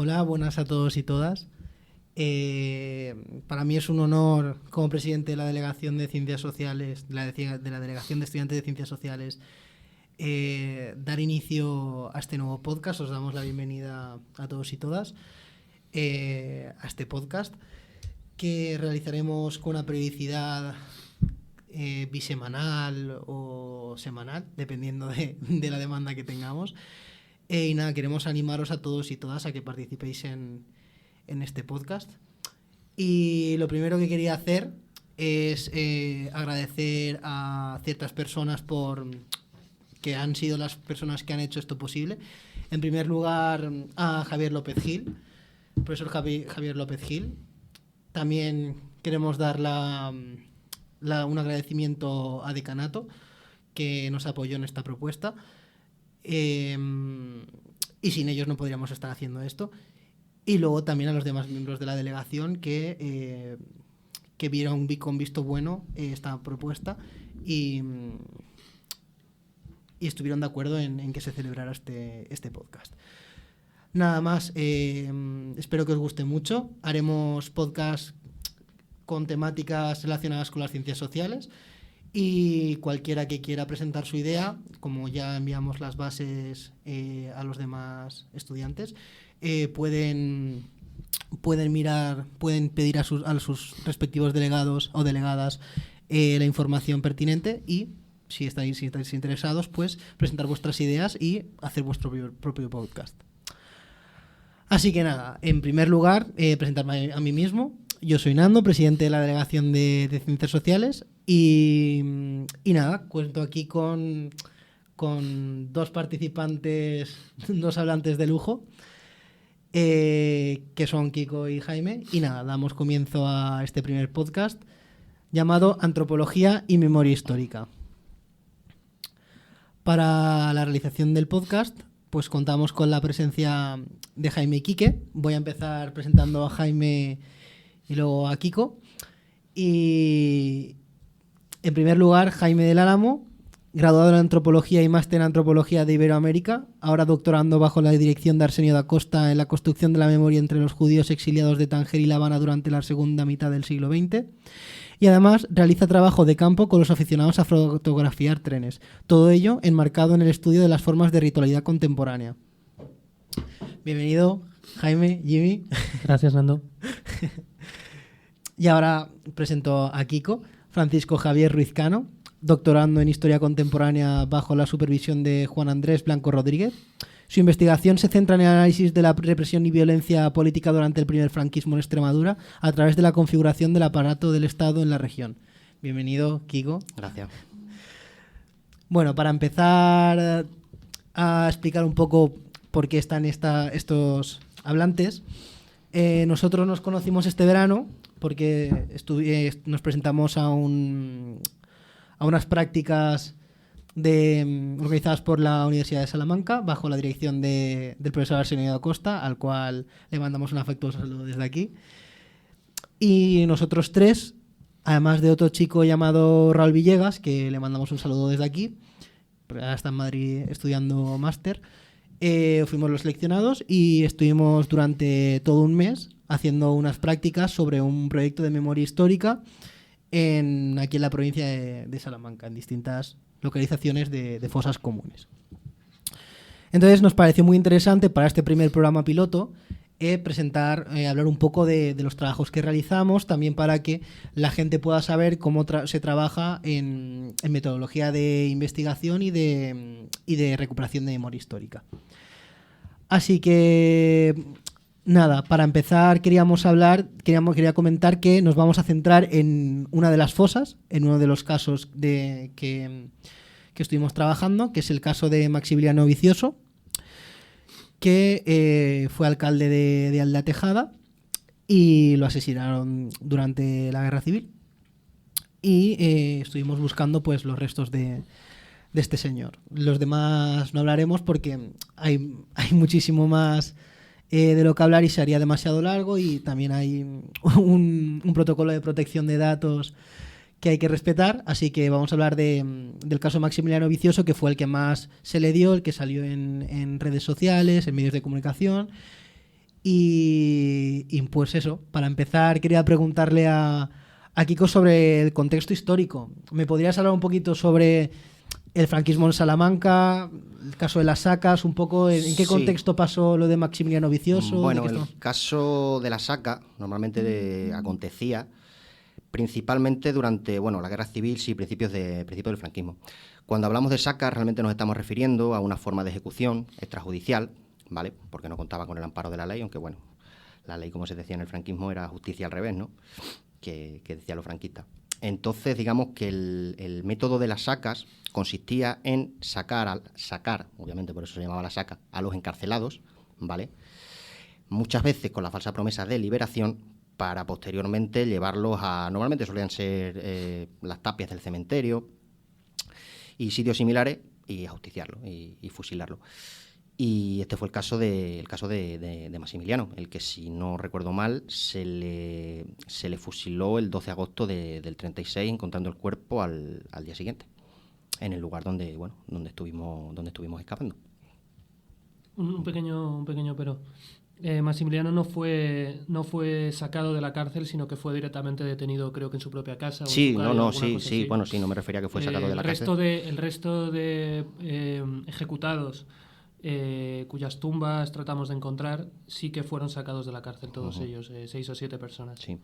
Hola, buenas a todos y todas. Para mí es un honor, como presidente de la Delegación de Ciencias Sociales, de la Delegación de Estudiantes de Ciencias Sociales, dar inicio a este nuevo podcast. Os damos la bienvenida a todos y todas a este podcast que realizaremos con una periodicidad bisemanal o semanal, dependiendo de la demanda que tengamos. Y nada, queremos animaros a todos y todas a que participéis en este podcast. Y lo primero que quería hacer es agradecer a ciertas personas que han sido las personas que han hecho esto posible. En primer lugar, a Javier López Gil, profesor Javier López Gil. También queremos dar un agradecimiento a Decanato, que nos apoyó en esta propuesta. Y sin ellos no podríamos estar haciendo esto. Y luego también a los demás miembros de la delegación que vieron con visto bueno esta propuesta y estuvieron de acuerdo en que se celebrara este podcast. Nada más, espero que os guste mucho. Haremos podcasts con temáticas relacionadas con las ciencias sociales. Y cualquiera que quiera presentar su idea, como ya enviamos las bases a los demás estudiantes, pueden pedir a sus respectivos delegados o delegadas la información pertinente y, si estáis interesados, pues presentar vuestras ideas y hacer vuestro propio podcast. Así que nada, en primer lugar, presentarme a mí mismo. Yo soy Nando, presidente de la Delegación de Ciencias Sociales y nada, cuento aquí con dos participantes, dos hablantes de lujo, que son Kiko y Jaime. Y nada, damos comienzo a este primer podcast llamado Antropología y Memoria Histórica. Para la realización del podcast, pues contamos con la presencia de Jaime y Quique. Voy a empezar presentando a Jaime y luego a Kiko. Y en primer lugar, Jaime del Álamo, graduado en Antropología y máster en Antropología de Iberoamérica, ahora doctorando bajo la dirección de Arsenio da Costa en la construcción de la memoria entre los judíos exiliados de Tánger y La Habana durante la segunda mitad del siglo XX. Y además realiza trabajo de campo con los aficionados a fotografiar trenes. Todo ello enmarcado en el estudio de las formas de ritualidad contemporánea. Bienvenido, Jaime, Jimmy. Gracias, Nando. Y ahora presento a Kiko, Francisco Javier Ruiz Cano, doctorando en Historia Contemporánea bajo la supervisión de Juan Andrés Blanco Rodríguez. Su investigación se centra en el análisis de la represión y violencia política durante el primer franquismo en Extremadura a través de la configuración del aparato del Estado en la región. Bienvenido, Kiko. Gracias. Bueno, para empezar a explicar un poco por qué están estos hablantes, nosotros nos conocimos este verano porque nos presentamos a unas prácticas organizadas por la Universidad de Salamanca bajo la dirección del profesor Arsenio da Costa, al cual le mandamos un afectuoso saludo desde aquí. Y nosotros tres, además de otro chico llamado Raúl Villegas, que le mandamos un saludo desde aquí, porque ahora está en Madrid estudiando máster, fuimos los seleccionados y estuvimos durante todo un mes haciendo unas prácticas sobre un proyecto de memoria histórica aquí en la provincia de Salamanca, en distintas localizaciones de fosas comunes. Entonces nos pareció muy interesante para este primer programa piloto hablar un poco de los trabajos que realizamos, también para que la gente pueda saber cómo se trabaja en metodología de investigación y de recuperación de memoria histórica. Así que nada, para empezar quería comentar que nos vamos a centrar en una de las fosas, en uno de los casos que estuvimos trabajando, que es el caso de Maximiliano Vicioso, que fue alcalde de Aldea Tejada y lo asesinaron durante la Guerra Civil. Y estuvimos buscando pues los restos de este señor. Los demás no hablaremos porque hay muchísimo más de lo que hablar y se haría demasiado largo, y también hay un protocolo de protección de datos que hay que respetar, así que vamos a hablar del caso Maximiliano Vicioso, que fue el que más se le dio, el que salió en redes sociales, en medios de comunicación, Y pues eso, para empezar quería preguntarle a Kiko sobre el contexto histórico. ¿Me podrías hablar un poquito sobre el franquismo en Salamanca, el caso de las sacas, un poco en qué Sí. contexto pasó lo de Maximiliano Vicioso? Bueno, ¿De qué el estamos? caso de la saca normalmente acontecía principalmente durante la guerra civil, sí, principios del franquismo. Cuando hablamos de saca, realmente nos estamos refiriendo a una forma de ejecución extrajudicial, ¿vale? Porque no contaba con el amparo de la ley, aunque bueno, la ley, como se decía en el franquismo, era justicia al revés, ¿no? Que decían los franquistas. Entonces, digamos que el método de las sacas consistía en sacar, obviamente por eso se llamaba la saca, a los encarcelados, ¿vale? Muchas veces con la falsa promesa de liberación, para posteriormente llevarlos a... Normalmente solían ser las tapias del cementerio y sitios similares, y ajusticiarlo y fusilarlo. Y este fue el caso de Maximiliano, el que, si no recuerdo mal, se le fusiló el 12 de agosto del 36, encontrando el cuerpo al día siguiente, en el lugar donde estuvimos escapando. Un pequeño pero. Maximiliano no fue sacado de la cárcel, sino que fue directamente detenido, creo que en su propia casa. Sí, o en su calle, sí, bueno, sí, no me refería a que fue sacado de la cárcel. El resto de ejecutados, cuyas tumbas tratamos de encontrar, sí que fueron sacados de la cárcel, todos ellos, 6 o 7 personas. Sí.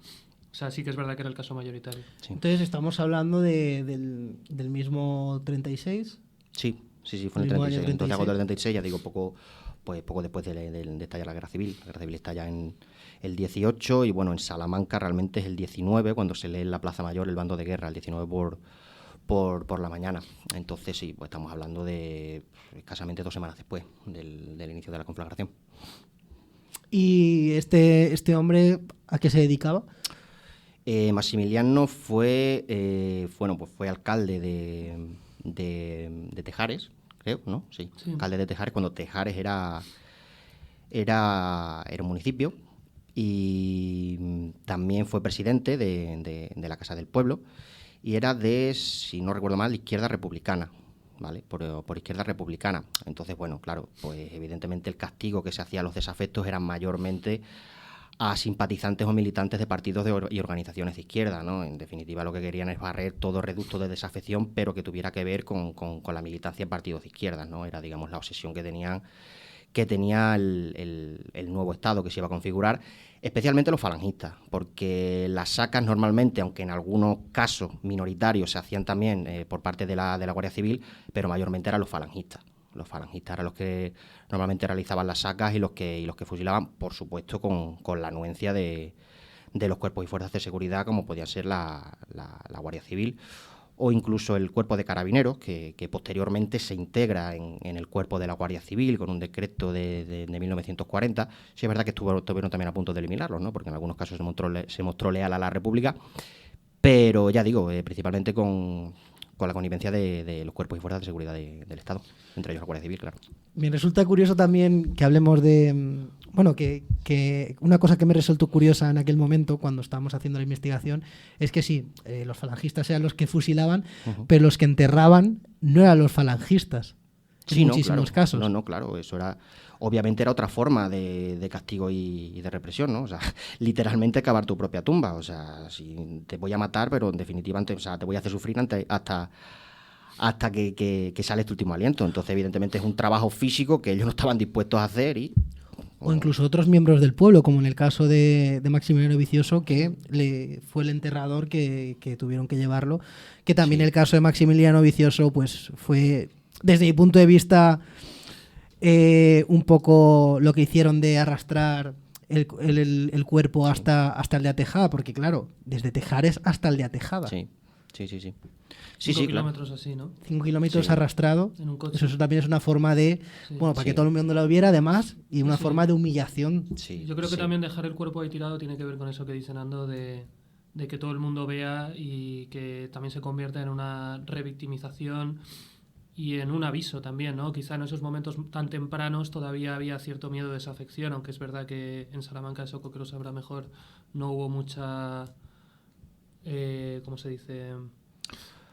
O sea, sí que es verdad que era el caso mayoritario. Sí. Entonces estamos haando del mismo 36. Sí, fue en el 36. Entonces, agosto del 36, ya digo, poco después de estallar la Guerra Civil. La Guerra Civil estalla en el 18 y, bueno, en Salamanca realmente es el 19, cuando se lee en la Plaza Mayor el bando de guerra, el 19 por la mañana. Entonces, sí, pues estamos hablando de escasamente 2 semanas después del inicio de la conflagración. ¿Y este hombre a qué se dedicaba? Maximiliano fue alcalde de Tejares, creo, ¿no? Sí, alcalde de Tejares, cuando Tejares era un municipio, y también fue presidente de la Casa del Pueblo, y era de, si no recuerdo mal, izquierda republicana, ¿vale? Por izquierda republicana. Entonces, bueno, claro, pues evidentemente el castigo que se hacía a los desafectos eran mayormente a simpatizantes o militantes de partidos y organizaciones de izquierda, ¿no? En definitiva, lo que querían es barrer todo reducto de desafección, pero que tuviera que ver con la militancia en partidos de izquierda, ¿no? Era, digamos, la obsesión que tenía el nuevo Estado que se iba a configurar, especialmente los falangistas, porque las sacas normalmente, aunque en algunos casos minoritarios se hacían también por parte de la Guardia Civil, pero mayormente eran los falangistas. Los falangistas eran los que normalmente realizaban las sacas y los que fusilaban, por supuesto, con la anuencia de los cuerpos y fuerzas de seguridad, como podía ser la Guardia Civil o incluso el Cuerpo de Carabineros, que posteriormente se integra en el Cuerpo de la Guardia Civil con un decreto de 1940. Sí, es verdad que estuvieron también a punto de eliminarlos, ¿no? Porque en algunos casos se mostró leal a la República, pero ya digo, principalmente con la connivencia de los cuerpos y fuerzas de seguridad del Estado, entre ellos la Guardia Civil, claro. Me resulta curioso también que hablemos de... Bueno, que una cosa que me resultó curiosa en aquel momento, cuando estábamos haciendo la investigación, es que sí, los falangistas eran los que fusilaban, pero los que enterraban no eran los falangistas. En muchísimos casos. No, claro, eso era... Obviamente era otra forma de castigo y de represión, ¿no? O sea, literalmente cavar tu propia tumba. O sea, si te voy a matar, pero en definitiva te voy a hacer sufrir hasta que sale tu último aliento. Entonces, evidentemente, es un trabajo físico que ellos no estaban dispuestos a hacer o incluso otros miembros del pueblo, como en el caso de Maximiliano Vicioso, que fue el enterrador que tuvieron que llevarlo. Que también el caso de Maximiliano Vicioso, pues fue, desde mi punto de vista... un poco lo que hicieron de arrastrar el cuerpo hasta el de Atejada, porque claro, desde Tejares hasta el de Atejada. Sí. 5 kilómetros así, ¿no? 5 kilómetros arrastrado. En un coche. Eso también es una forma de, para que todo el mundo lo viera, además, y una forma de humillación. Sí, yo creo que también dejar el cuerpo ahí tirado tiene que ver con eso que dice Nando de que todo el mundo vea y que también se convierta en una revictimización y en un aviso también, ¿no? Quizá en esos momentos tan tempranos todavía había cierto miedo de desafección, aunque es verdad que en Salamanca, eso que lo sabrá mejor, no hubo mucha... ¿cómo se dice?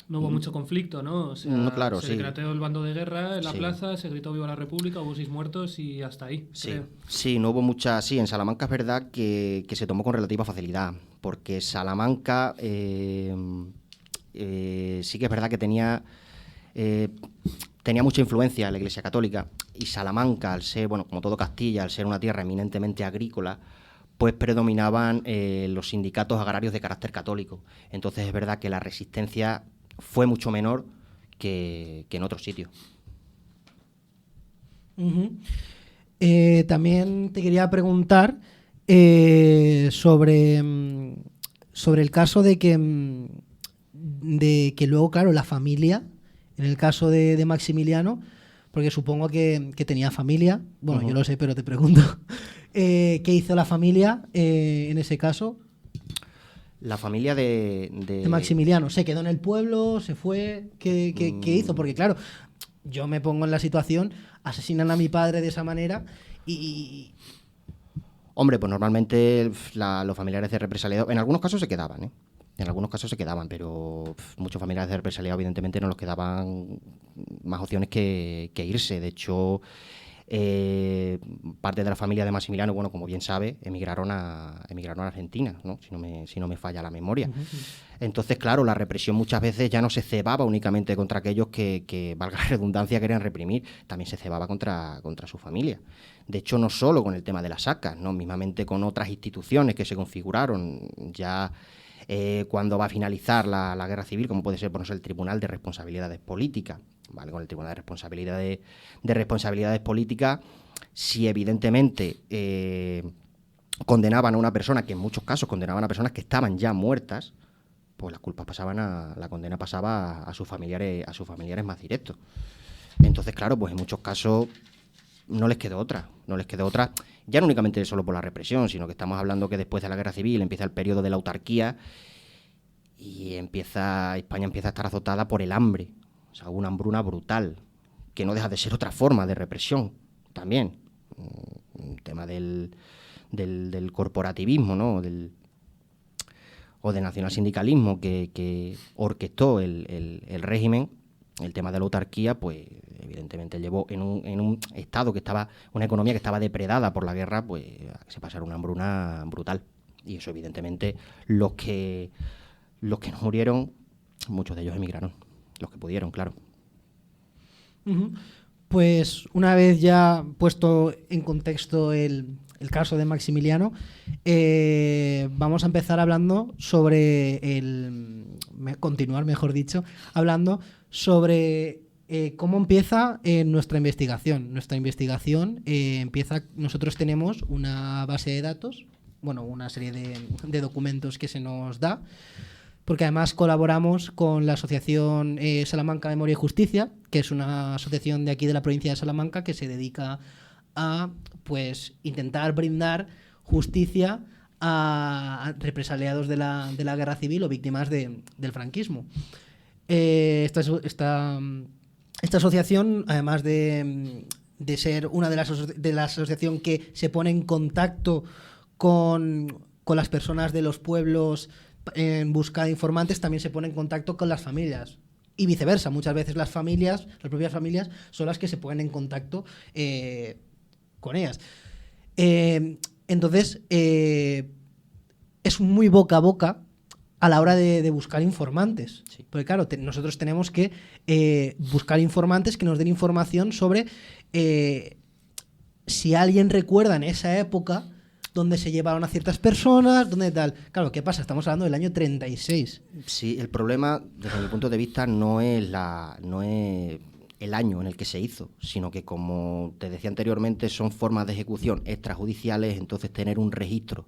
no hubo mucho conflicto, ¿no? O sea, No, claro, se sí. decretó el bando de guerra en la Sí. plaza, se gritó viva la República, hubo 6 muertos y hasta ahí, Sí, creo. sí, no hubo mucha. Sí, en Salamanca es verdad que se tomó con relativa facilidad, porque Salamanca sí que es verdad que tenía mucha influencia en la Iglesia Católica, y Salamanca, al ser, bueno, como todo Castilla, al ser una tierra eminentemente agrícola, pues predominaban los sindicatos agrarios de carácter católico. Entonces es verdad que la resistencia fue mucho menor que en otros sitios. Ujú. También te quería preguntar sobre el caso de que luego, claro, la familia, en el caso de Maximiliano, porque supongo que tenía familia, bueno, yo lo sé, pero te pregunto, ¿qué hizo la familia en ese caso? La familia de Maximiliano, ¿se quedó en el pueblo? ¿Se fue? ¿Qué hizo? Porque claro, yo me pongo en la situación, asesinan a mi padre de esa manera y... Hombre, pues normalmente los familiares de represaliados, en algunos casos se quedaban, ¿eh? En algunos casos se quedaban, pero muchos familiares de represaliados evidentemente no les quedaban más opciones que irse. De hecho, parte de la familia de Maximiliano, bueno, como bien sabe, emigraron a Argentina, ¿no? Si no me falla la memoria. Entonces, claro, la represión muchas veces ya no se cebaba únicamente contra aquellos que valga la redundancia, querían reprimir, también se cebaba contra su familia. De hecho, no solo con el tema de las sacas, ¿no? Mismamente con otras instituciones que se configuraron ya cuando va a finalizar la guerra civil, como puede ser, por ejemplo, el Tribunal de Responsabilidades Políticas, ¿vale? Con el Tribunal de Responsabilidades Políticas, si evidentemente condenaban a una persona, que en muchos casos condenaban a personas que estaban ya muertas, pues la condena pasaba a sus familiares más directos. Entonces, claro, pues en muchos casos no les quedó otra, ya no únicamente solo por la represión, sino que estamos hablando que después de la guerra civil empieza el periodo de la autarquía y España empieza a estar azotada por el hambre, o sea, una hambruna brutal, que no deja de ser otra forma de represión también. El tema del corporativismo, ¿no? O del nacionalsindicalismo que orquestó el régimen, el tema de la autarquía, pues evidentemente llevó en un estado que estaba, una economía que estaba depredada por la guerra, pues a que se pasara una hambruna brutal. Y eso evidentemente los que no murieron, muchos de ellos emigraron, los que pudieron, claro. Uh-huh. Pues una vez ya puesto en contexto el caso de Maximiliano, vamos a empezar hablando sobre continuar, mejor dicho, hablando sobre cómo empieza nuestra investigación. Nuestra investigación empieza, nosotros tenemos una base de datos, bueno, una serie de documentos que se nos da, porque además colaboramos con la Asociación Salamanca Memoria y Justicia, que es una asociación de aquí de la provincia de Salamanca que se dedica a pues intentar brindar justicia a represaliados de la guerra civil o víctimas del franquismo. Esta asociación, además de ser una de las asociaciones que se pone en contacto con las personas de los pueblos en busca de informantes, también se pone en contacto con las familias. Y viceversa, muchas veces las propias familias, son las que se ponen en contacto con ellas. Entonces, es muy boca a boca a la hora de buscar informantes. Sí. Porque claro, nosotros tenemos que buscar informantes que nos den información sobre si alguien recuerda en esa época donde se llevaron a ciertas personas, donde tal. Claro, ¿qué pasa? Estamos hablando del año 36. Sí, el problema, desde mi punto de vista, no es el año en el que se hizo, sino que, como te decía anteriormente, son formas de ejecución extrajudiciales, entonces tener un registro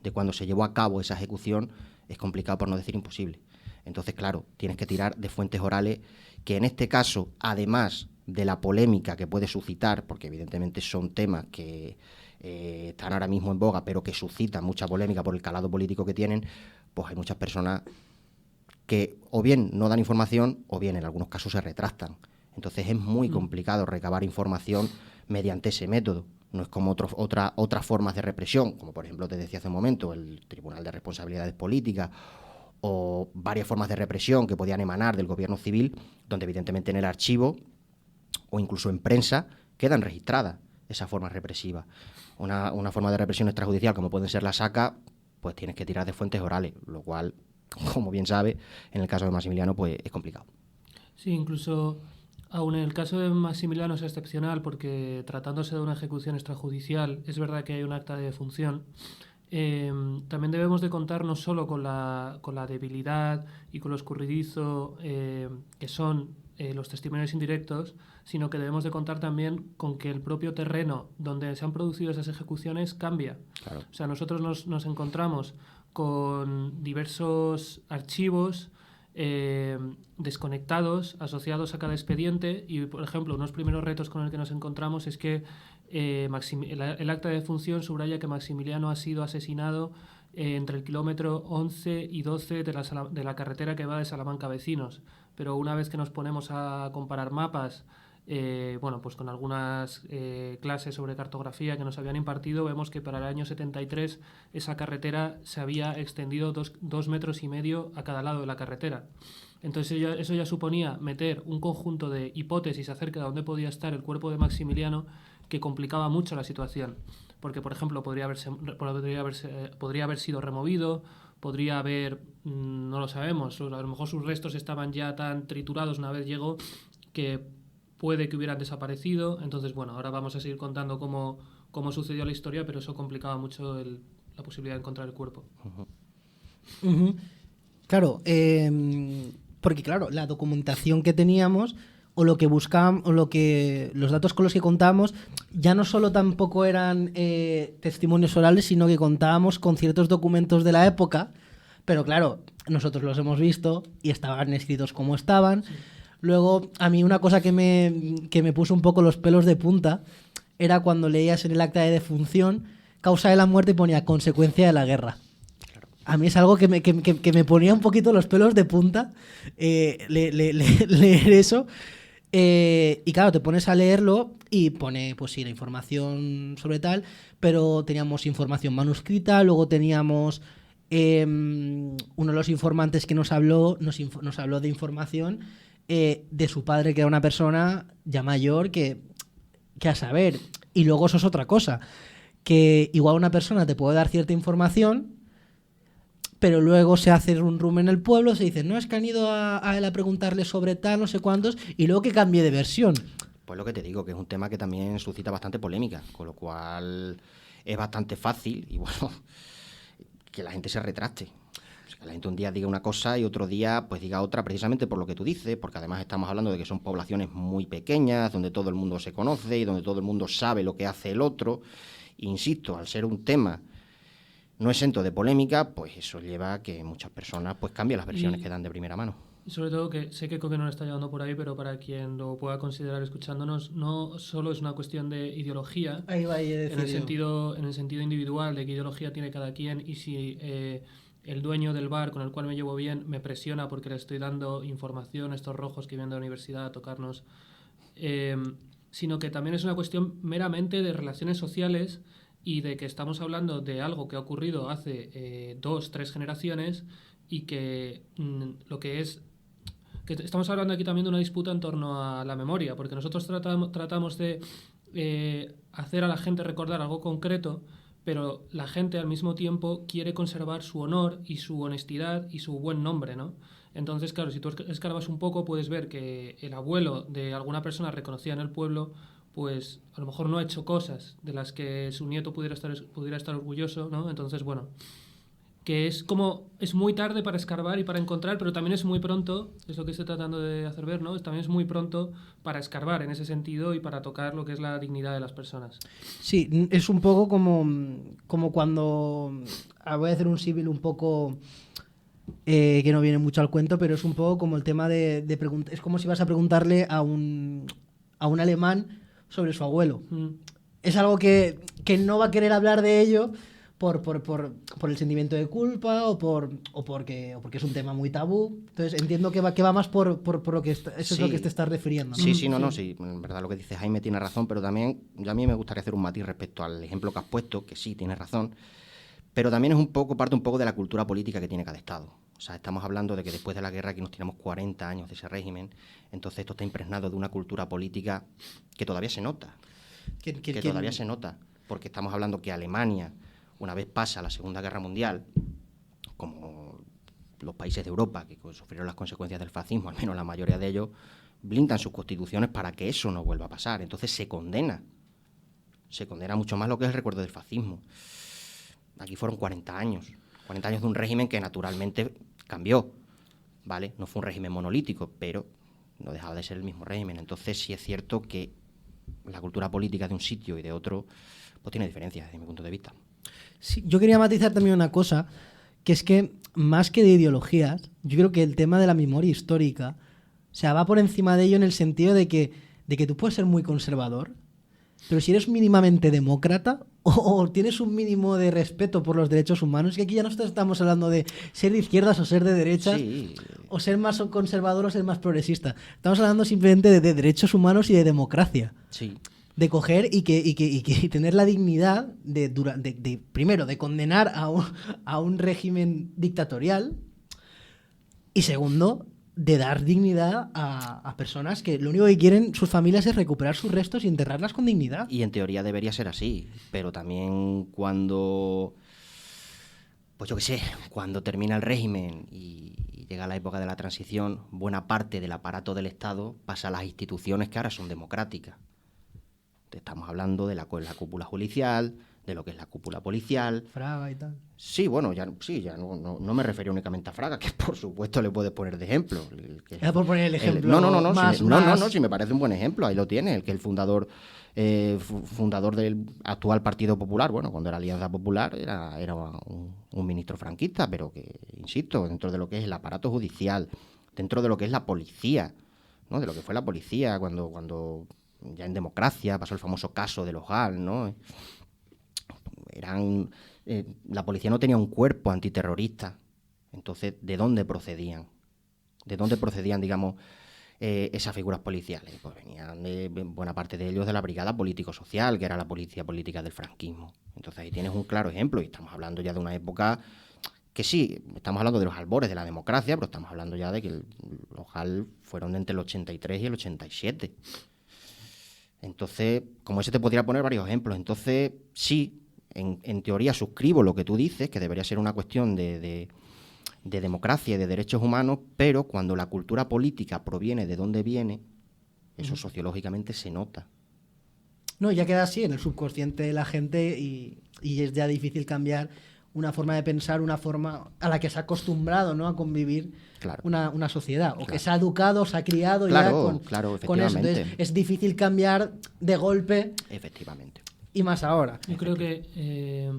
de cuando se llevó a cabo esa ejecución es complicado, por no decir imposible. Entonces, claro, tienes que tirar de fuentes orales que en este caso, además de la polémica que puede suscitar, porque evidentemente son temas que están ahora mismo en boga, pero que suscitan mucha polémica por el calado político que tienen, pues hay muchas personas que o bien no dan información o bien en algunos casos se retractan. Entonces es muy complicado recabar información mediante ese método. No es como otras formas de represión, como por ejemplo te decía hace un momento, el Tribunal de Responsabilidades Políticas o varias formas de represión que podían emanar del gobierno civil, donde evidentemente en el archivo o incluso en prensa quedan registradas esas formas represivas. Una forma de represión extrajudicial como pueden ser la saca, pues tienes que tirar de fuentes orales, lo cual, como bien sabe, en el caso de Maximiliano pues es complicado. Sí, incluso aún en el caso de Maximiliano es excepcional porque tratándose de una ejecución extrajudicial es verdad que hay un acta de defunción. También debemos de contar no solo con la debilidad y con lo escurridizo que son los testimonios indirectos, sino que debemos de contar también con que el propio terreno donde se han producido esas ejecuciones cambia. Claro. O sea, nosotros nos encontramos con diversos archivos desconectados, asociados a cada expediente y, por ejemplo, unos primeros retos con el que nos encontramos es que el acta de defunción subraya que Maximiliano ha sido asesinado entre el kilómetro 11 y 12 de la carretera que va de Salamanca a Vecinos. Pero una vez que nos ponemos a comparar mapas, bueno, pues con algunas clases sobre cartografía que nos habían impartido, vemos que para el año 73 esa carretera se había extendido 2,5 metros a cada lado de la carretera. Entonces eso ya suponía meter un conjunto de hipótesis acerca de dónde podía estar el cuerpo de Maximiliano que complicaba mucho la situación. Porque, por ejemplo, podría haber sido removido, podría haber, no lo sabemos, a lo mejor sus restos estaban ya tan triturados una vez llegó que puede que hubieran desaparecido. Entonces, bueno, ahora vamos a seguir contando cómo sucedió la historia, pero eso complicaba mucho la posibilidad de encontrar el cuerpo. Uh-huh. Uh-huh. Claro, porque claro, la documentación que teníamos o lo que buscábamos, o los datos con los que contábamos, ya no solo tampoco eran testimonios orales, sino que contábamos con ciertos documentos de la época, pero claro, nosotros los hemos visto y estaban escritos como estaban. Sí. Luego, a mí una cosa que me puso un poco los pelos de punta era cuando leías en el acta de defunción causa de la muerte y ponía consecuencia de la guerra. A mí es algo que me ponía un poquito los pelos de punta leer eso. Y claro, te pones a leerlo y pone, pues sí, la información sobre tal, pero teníamos información manuscrita, luego teníamos uno de los informantes que nos habló de información de su padre, que era una persona ya mayor que a saber. Y luego eso es otra cosa, que igual una persona te puede dar cierta información, pero luego se hace un rum en el pueblo, se dice, no, es que han ido a él a preguntarle sobre tal, no sé cuántos, y luego que cambie de versión. Pues lo que te digo, que es un tema que también suscita bastante polémica, con lo cual es bastante fácil, y bueno, que la gente se retracte. O sea, que la gente un día diga una cosa y otro día pues diga otra, precisamente por lo que tú dices, porque además estamos hablando de que son poblaciones muy pequeñas, donde todo el mundo se conoce y donde todo el mundo sabe lo que hace el otro. Insisto, al ser un tema no exento de polémica, pues eso lleva a que muchas personas pues cambien las versiones que dan de primera mano. Y sobre todo que sé que Coque no lo está llevando por ahí, pero para quien lo pueda considerar escuchándonos, no solo es una cuestión de ideología, ahí va, en el sentido individual de qué ideología tiene cada quien, y si el dueño del bar con el cual me llevo bien me presiona porque le estoy dando información a estos rojos que vienen de la universidad a tocarnos, sino que también es una cuestión meramente de relaciones sociales y de que estamos hablando de algo que ha ocurrido hace 2, 3 generaciones y que lo que es... que estamos hablando aquí también de una disputa en torno a la memoria, porque nosotros tratamos de hacer a la gente recordar algo concreto, pero la gente al mismo tiempo quiere conservar su honor y su honestidad y su buen nombre, ¿no? Entonces, claro, si tú escarbas un poco puedes ver que el abuelo de alguna persona reconocida en el pueblo pues a lo mejor no ha hecho cosas de las que su nieto pudiera estar orgulloso, ¿no? Entonces, bueno, que es muy tarde para escarbar y para encontrar, pero también es muy pronto, es lo que estoy tratando de hacer ver, ¿no? También es muy pronto para escarbar en ese sentido y para tocar lo que es la dignidad de las personas. Sí, es un poco como cuando... voy a hacer un símil un poco... que no viene mucho al cuento, pero es un poco como el tema de preguntar. Es como si vas a preguntarle a un alemán sobre su abuelo. Es algo que no va a querer hablar de ello por el sentimiento de culpa o porque es un tema muy tabú. Entonces entiendo que va más por lo que eso sí. Es lo que te estás refiriendo, ¿no? Sí, en verdad lo que dice Jaime tiene razón, pero también a mí me gustaría hacer un matiz respecto al ejemplo que has puesto, que sí, tienes razón, pero también es parte un poco de la cultura política que tiene cada Estado. O sea, estamos hablando de que después de la guerra aquí nos tiramos 40 años de ese régimen, entonces esto está impregnado de una cultura política que todavía se nota. Todavía se nota, porque estamos hablando que Alemania, una vez pasa la Segunda Guerra Mundial, como los países de Europa que sufrieron las consecuencias del fascismo, al menos la mayoría de ellos, blindan sus constituciones para que eso no vuelva a pasar. Entonces se condena mucho más lo que es el recuerdo del fascismo. Aquí fueron 40 años de un régimen que naturalmente cambió, ¿vale? No fue un régimen monolítico, pero no dejaba de ser el mismo régimen. Entonces sí es cierto que la cultura política de un sitio y de otro pues tiene diferencias desde mi punto de vista. Sí, yo quería matizar también una cosa, que es que más que de ideologías, yo creo que el tema de la memoria histórica, o sea, va por encima de ello en el sentido de que tú puedes ser muy conservador, pero si eres mínimamente demócrata o tienes un mínimo de respeto por los derechos humanos, que aquí ya no estamos hablando de ser de izquierdas o ser de derechas, sí, o ser más conservador o ser más progresista. Estamos hablando simplemente de derechos humanos y de democracia. Sí. De coger y tener la dignidad primero, de condenar a un régimen dictatorial, y segundo, de dar dignidad a personas que lo único que quieren sus familias es recuperar sus restos y enterrarlas con dignidad. Y en teoría debería ser así, pero también cuando, pues yo qué sé, cuando termina el régimen y llega la época de la transición, buena parte del aparato del Estado pasa a las instituciones que ahora son democráticas. Estamos hablando de la cúpula judicial, de lo que es la cúpula policial. Fraga y tal. Sí, bueno, ya no me refería únicamente a Fraga, que por supuesto le puedes poner de ejemplo. Era por poner el ejemplo. No, si me parece un buen ejemplo, ahí lo tiene, el que el fundador del actual Partido Popular, bueno, cuando era Alianza Popular, era un ministro franquista, pero que, insisto, dentro de lo que es el aparato judicial, dentro de lo que es la policía, ¿no? De lo que fue la policía cuando ya en democracia pasó el famoso caso de los GAL, ¿no? La policía no tenía un cuerpo antiterrorista. Entonces, ¿de dónde procedían? ¿De dónde procedían, digamos, esas figuras policiales? Pues venían buena parte de ellos de la Brigada Político-Social, que era la policía política del franquismo. Entonces ahí tienes un claro ejemplo, y estamos hablando ya de una época que sí, estamos hablando de los albores de la democracia, pero estamos hablando ya de que los GAL fueron entre el 83 y el 87. Entonces, como ese te podría poner varios ejemplos. Entonces, sí, en teoría suscribo lo que tú dices, que debería ser una cuestión de democracia y de derechos humanos, pero cuando la cultura política proviene de donde viene, eso sociológicamente se nota. No, ya queda así en el subconsciente de la gente, y es ya difícil cambiar una forma de pensar, una forma a la que se ha acostumbrado, ¿no?, a convivir, claro, una sociedad, o claro, que se ha educado, se ha criado, claro, ya claro, con eso. Entonces, es difícil cambiar de golpe. Efectivamente. Y más ahora. Yo creo que,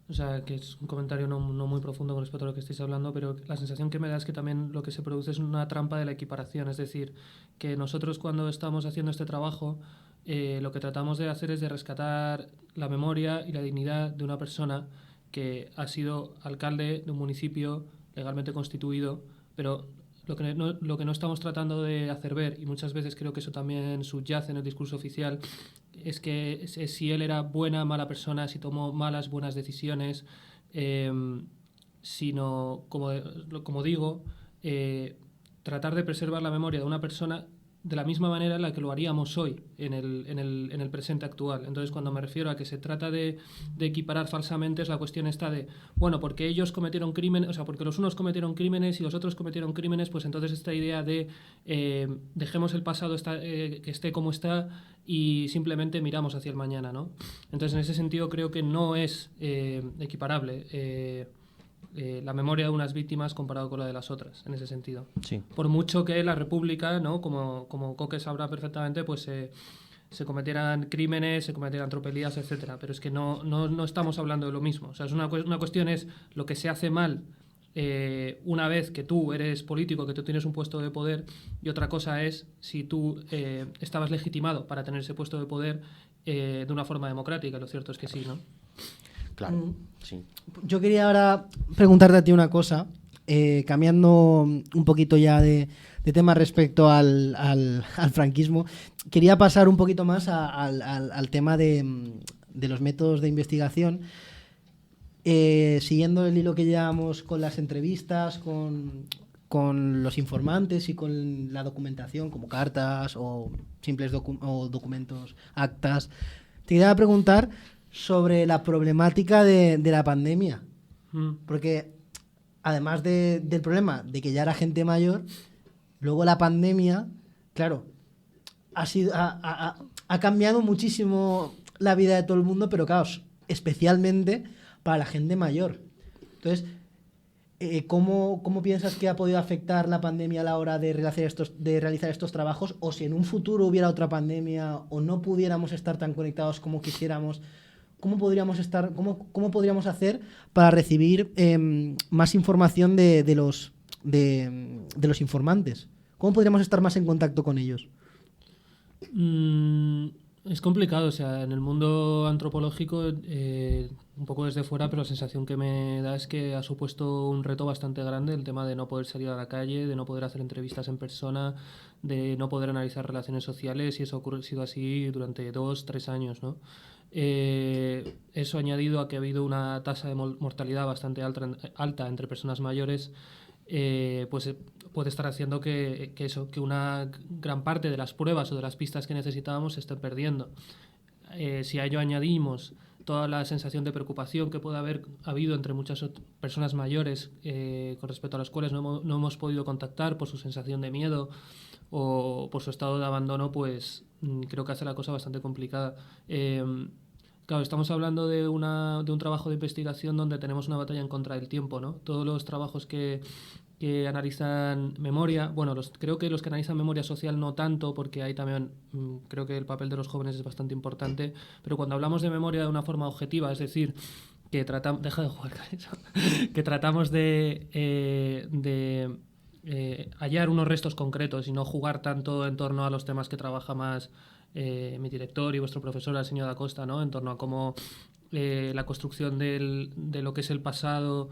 o sea, que es un comentario no muy profundo con respecto a lo que estáis hablando, pero la sensación que me da es que también lo que se produce es una trampa de la equiparación. Es decir, que nosotros cuando estamos haciendo este trabajo, lo que tratamos de hacer es de rescatar la memoria y la dignidad de una persona que ha sido alcalde de un municipio legalmente constituido, pero lo que no estamos tratando de hacer ver, y muchas veces creo que eso también subyace en el discurso oficial, es que si él era buena, mala persona, si tomó malas, buenas decisiones, sino, como digo, tratar de preservar la memoria de una persona de la misma manera en la que lo haríamos hoy en el presente actual. Entonces, cuando me refiero a que se trata de equiparar falsamente, es la cuestión esta de, bueno, porque ellos cometieron crímenes, o sea, porque los unos cometieron crímenes y los otros cometieron crímenes, pues entonces esta idea de dejemos el pasado que esté como está y simplemente miramos hacia el mañana, ¿no? Entonces, en ese sentido, creo que no es equiparable la memoria de unas víctimas comparado con la de las otras, en ese sentido. Sí. Por mucho que la República, ¿no?, como Coque sabrá perfectamente, pues se cometieran crímenes, se cometieran tropelías, etcétera. Pero es que no estamos hablando de lo mismo. O sea, es una cuestión es lo que se hace mal una vez que tú eres político, que tú tienes un puesto de poder, y otra cosa es si tú estabas legitimado para tener ese puesto de poder de una forma democrática. Lo cierto es que sí, ¿no? Claro, sí. Yo quería ahora preguntarte a ti una cosa, cambiando un poquito ya de tema respecto al franquismo. Quería pasar un poquito más al tema de los métodos de investigación. siguiendo el hilo que llevamos con las entrevistas, con los informantes y con la documentación, como cartas o simples documentos, actas, te quería preguntar sobre la problemática de la pandemia. Porque además del problema de que ya era gente mayor, luego la pandemia, claro, ha cambiado muchísimo la vida de todo el mundo, pero claro, especialmente para la gente mayor. Entonces, ¿cómo piensas que ha podido afectar la pandemia a la hora de realizar estos trabajos? O si en un futuro hubiera otra pandemia o no pudiéramos estar tan conectados como quisiéramos, ¿cómo podríamos hacer para recibir más información de los informantes? ¿Cómo podríamos estar más en contacto con ellos? Es complicado, o sea, en el mundo antropológico, un poco desde fuera, pero la sensación que me da es que ha supuesto un reto bastante grande el tema de no poder salir a la calle, de no poder hacer entrevistas en persona, de no poder analizar relaciones sociales, y eso ha sido así durante 2-3 años, ¿no? Eso añadido a que ha habido una tasa de mortalidad bastante alta entre personas mayores, pues puede estar haciendo que una gran parte de las pruebas o de las pistas que necesitábamos se estén perdiendo. Si a ello añadimos toda la sensación de preocupación que puede haber habido entre muchas personas mayores con respecto a las cuales no hemos podido contactar por su sensación de miedo o por su estado de abandono, pues creo que hace la cosa bastante complicada. Claro, estamos hablando de un trabajo de investigación donde tenemos una batalla en contra del tiempo, ¿no? Todos los trabajos que analizan memoria, bueno, creo que los que analizan memoria social no tanto, porque ahí también creo que el papel de los jóvenes es bastante importante, pero cuando hablamos de memoria de una forma objetiva, es decir, que tratamos, deja de jugar con eso, que tratamos de hallar unos restos concretos y no jugar tanto en torno a los temas que trabaja más mi director y vuestro profesor, el señor Da Costa, ¿no? En torno a cómo la construcción de lo que es el pasado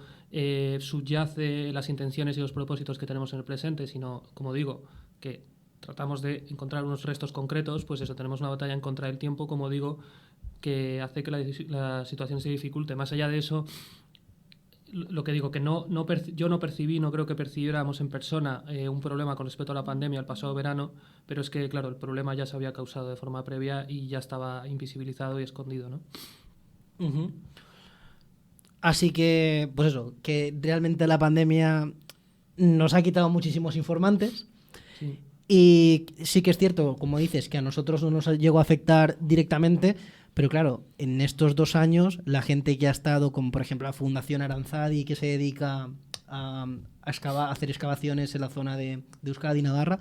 subyace las intenciones y los propósitos que tenemos en el presente, sino, como digo, que tratamos de encontrar unos restos concretos, pues eso, tenemos una batalla en contra del tiempo, como digo, que hace que la situación se dificulte. Más allá de eso, lo que digo, que yo no percibí, no creo que percibiéramos en persona un problema con respecto a la pandemia el pasado verano, pero es que, claro, el problema ya se había causado de forma previa y ya estaba invisibilizado y escondido, ¿no? Uh-huh. Así que, pues eso, que realmente la pandemia nos ha quitado muchísimos informantes. Sí. Y sí que es cierto, como dices, que a nosotros no nos llegó a afectar directamente, pero claro, en estos 2 años, la gente que ha estado, como por ejemplo la Fundación Aranzadi, que se dedica a hacer excavaciones en la zona de Euskadi y Navarra,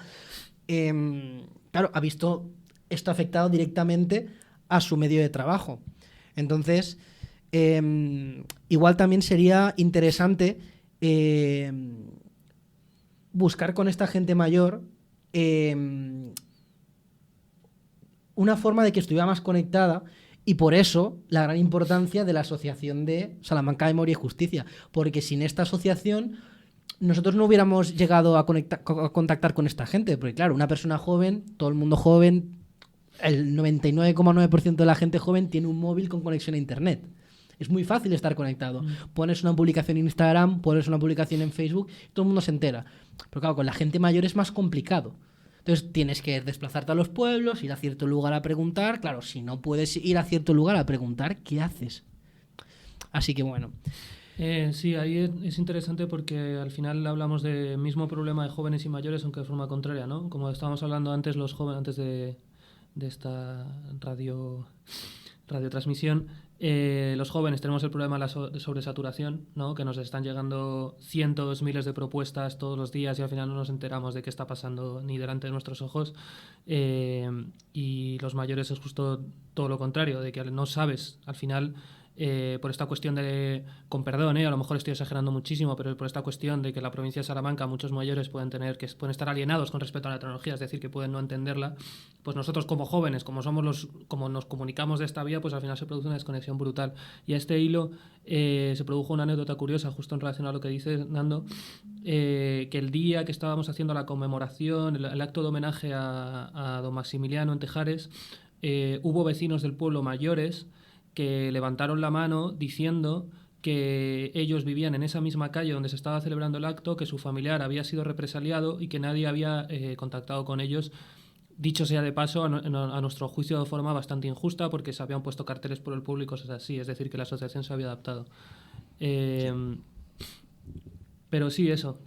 claro, ha visto esto afectado directamente a su medio de trabajo. Entonces, igual también sería interesante buscar con esta gente mayor una forma de que estuviera más conectada, y por eso la gran importancia de la asociación de Salamanca Memoria y Justicia, porque sin esta asociación nosotros no hubiéramos llegado a contactar con esta gente, porque claro, una persona joven, todo el mundo joven, el 99,9% de la gente joven tiene un móvil con conexión a internet. Es muy fácil estar conectado. Pones una publicación en Instagram, pones una publicación en Facebook, todo el mundo se entera. Pero claro, con la gente mayor es más complicado. Entonces tienes que desplazarte a los pueblos, ir a cierto lugar a preguntar. Claro, si no puedes ir a cierto lugar a preguntar, ¿qué haces? Así que bueno. Sí, ahí es interesante porque al final hablamos del mismo problema de jóvenes y mayores, aunque de forma contraria, ¿no? Como estábamos hablando antes, los jóvenes, antes de esta radiotransmisión, los jóvenes tenemos el problema de sobresaturación, ¿no? Que nos están llegando cientos, miles de propuestas todos los días y al final no nos enteramos de qué está pasando ni delante de nuestros ojos. Y los mayores es justo todo lo contrario, de que no sabes al final. Por esta cuestión de, con perdón, a lo mejor estoy exagerando muchísimo, pero por esta cuestión de que la provincia de Salamanca muchos mayores pueden estar alienados con respecto a la tecnología, es decir, que pueden no entenderla, pues nosotros como jóvenes, como nos comunicamos de esta vía, pues al final se produce una desconexión brutal. Y a este hilo se produjo una anécdota curiosa justo en relación a lo que dice Nando, que el día que estábamos haciendo la conmemoración, el acto de homenaje a don Maximiliano en Tejares, hubo vecinos del pueblo mayores que levantaron la mano diciendo que ellos vivían en esa misma calle donde se estaba celebrando el acto, que su familiar había sido represaliado y que nadie había contactado con ellos. Dicho sea de paso, a nuestro juicio de forma bastante injusta, porque se habían puesto carteles por el público, cosas así, es decir, que la asociación se había adaptado. Pero sí, eso,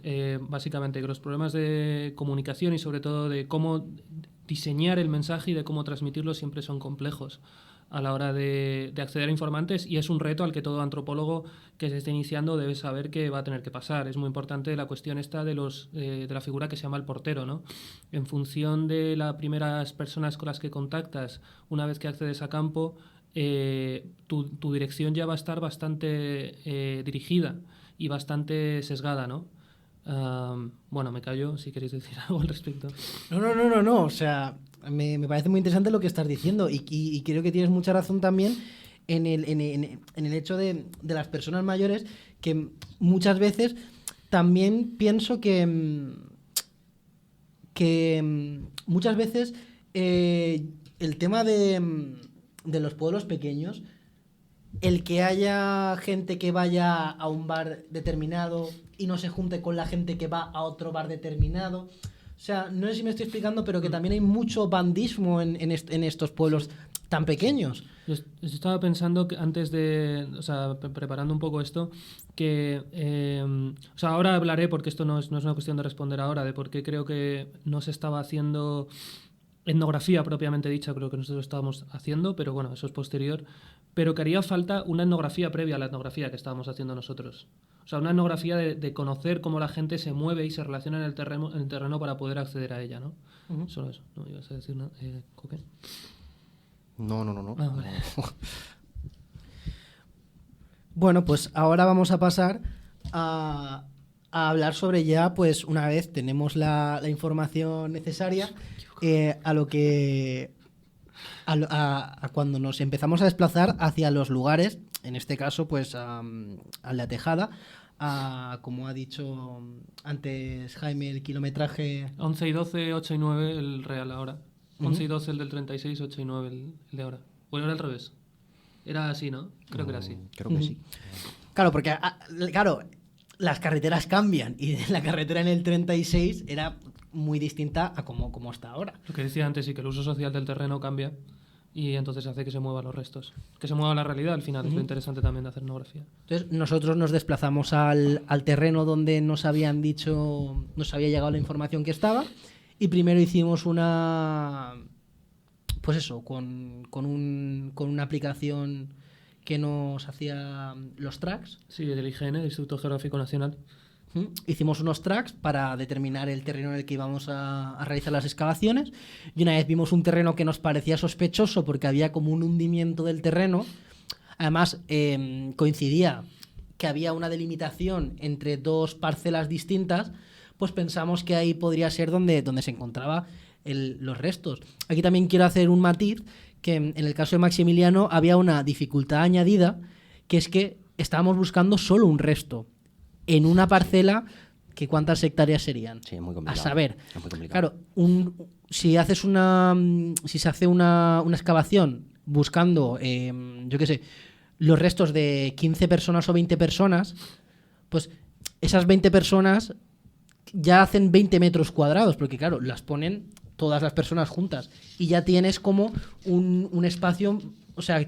básicamente, que los problemas de comunicación y sobre todo de cómo diseñar el mensaje y de cómo transmitirlo siempre son complejos a la hora de acceder a informantes, y es un reto al que todo antropólogo que se esté iniciando debe saber que va a tener que pasar. Es muy importante la cuestión esta de la figura que se llama el portero, ¿no? En función de las primeras personas con las que contactas, una vez que accedes a campo, tu dirección ya va a estar bastante dirigida y bastante sesgada, ¿no? Bueno, me callo si queréis decir algo al respecto. No. O sea, me parece muy interesante lo que estás diciendo y creo que tienes mucha razón también en el hecho de las personas mayores, que muchas veces también pienso que muchas veces el tema de los pueblos pequeños, el que haya gente que vaya a un bar determinado y no se junte con la gente que va a otro bar determinado. O sea, no sé si me estoy explicando, pero que también hay mucho bandismo en estos pueblos tan pequeños. Yo estaba pensando que antes de, o sea, preparando un poco esto, que, o sea, ahora hablaré, porque esto no es una cuestión de responder ahora, de por qué creo que no se estaba haciendo etnografía propiamente dicha, creo que nosotros estábamos haciendo, pero bueno, eso es posterior, pero que haría falta una etnografía previa a la etnografía que estábamos haciendo nosotros. O sea, una etnografía de conocer cómo la gente se mueve y se relaciona en el terreno para poder acceder a ella, ¿no? Uh-huh. Solo eso. ¿No ibas a decir nada, Coque? No. Ah, vale. Bueno, pues ahora vamos a pasar a hablar sobre ya, pues una vez tenemos la información necesaria, a cuando nos empezamos a desplazar hacia los lugares, en este caso pues a La Tejada, como ha dicho antes Jaime, el kilometraje 11 y 12, 8 y 9 el real ahora. 11 y 12 el del 36, 8 y 9 el de ahora. Bueno, era al revés. Era así, ¿no? Creo que era así. Creo que sí. Claro, porque las carreteras cambian y la carretera en el 36 era muy distinta a como está ahora. Lo que decía antes, sí, que el uso social del terreno cambia y entonces hace que se muevan los restos. Que se mueva la realidad al final, es lo interesante también de hacer etnografía. Entonces nosotros nos desplazamos al terreno donde nos había llegado la información que estaba, y primero hicimos con una aplicación que nos hacía los tracks. Sí, del IGN, el Instituto Geográfico Nacional. Hicimos unos tracks para determinar el terreno en el que íbamos a realizar las excavaciones, y una vez vimos un terreno que nos parecía sospechoso porque había como un hundimiento del terreno. Además, coincidía que había una delimitación entre dos parcelas distintas, pues pensamos que ahí podría ser donde se encontraba los restos. Aquí también quiero hacer un matiz, que en el caso de Maximiliano había una dificultad añadida, que es que estábamos buscando solo un resto en una parcela que ¿cuántas hectáreas serían? Sí, es muy complicado. A saber, es muy complicado. claro, si se hace una excavación buscando, yo qué sé, los restos de 15 personas o 20 personas, pues esas 20 personas ya hacen 20 metros cuadrados, porque claro, las ponen todas las personas juntas y ya tienes como un espacio, o sea,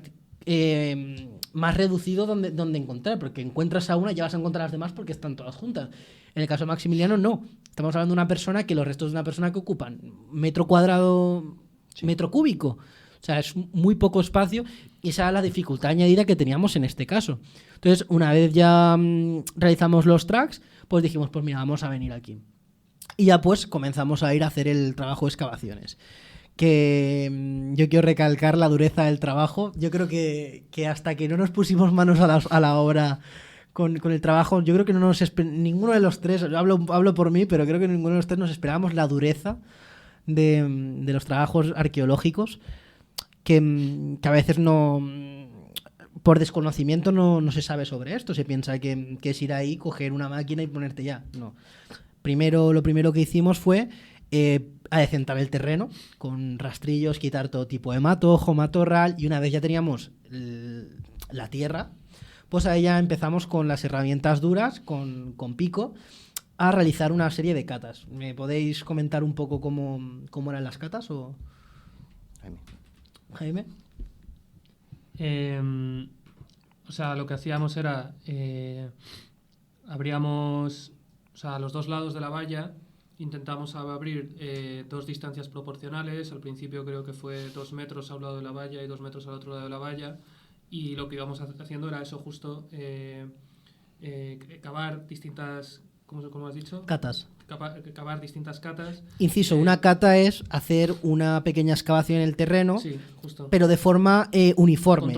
más reducido donde encontrar, porque encuentras a una y ya vas a encontrar a las demás porque están todas juntas. En el caso de Maximiliano no, estamos hablando de una persona que los restos de una persona que ocupan metro cuadrado, sí, metro cúbico, o sea, es muy poco espacio, y esa era la dificultad añadida que teníamos en este caso. Entonces, una vez ya realizamos los tracks, pues dijimos, pues mira, vamos a venir aquí. Y ya pues comenzamos a ir a hacer el trabajo de excavaciones. Que yo quiero recalcar la dureza del trabajo. Yo creo que hasta que no nos pusimos manos a la obra con el trabajo, yo creo que ninguno de los tres, hablo por mí, pero creo que ninguno de los tres nos esperábamos la dureza de los trabajos arqueológicos, que a veces por desconocimiento no se sabe sobre esto. Se piensa que es ir ahí, coger una máquina y ponerte ya. No. Lo primero que hicimos fue adecentar el terreno con rastrillos, quitar todo tipo de matojo, matorral, y una vez ya teníamos la tierra, pues ahí ya empezamos con las herramientas duras, con Pico, a realizar una serie de catas. ¿Me podéis comentar un poco cómo eran las catas? Jaime. O sea, lo que hacíamos era, abríamos, o sea, a los dos lados de la valla, intentamos abrir 2 distancias proporcionales. Al principio creo que fue 2 metros a un lado de la valla y 2 metros al otro lado de la valla. Y lo que íbamos haciendo era eso justo, cavar distintas, ¿cómo has dicho? Catas. Cavar distintas catas. Inciso, una cata es hacer una pequeña excavación en el terreno, sí, justo, pero de forma uniforme.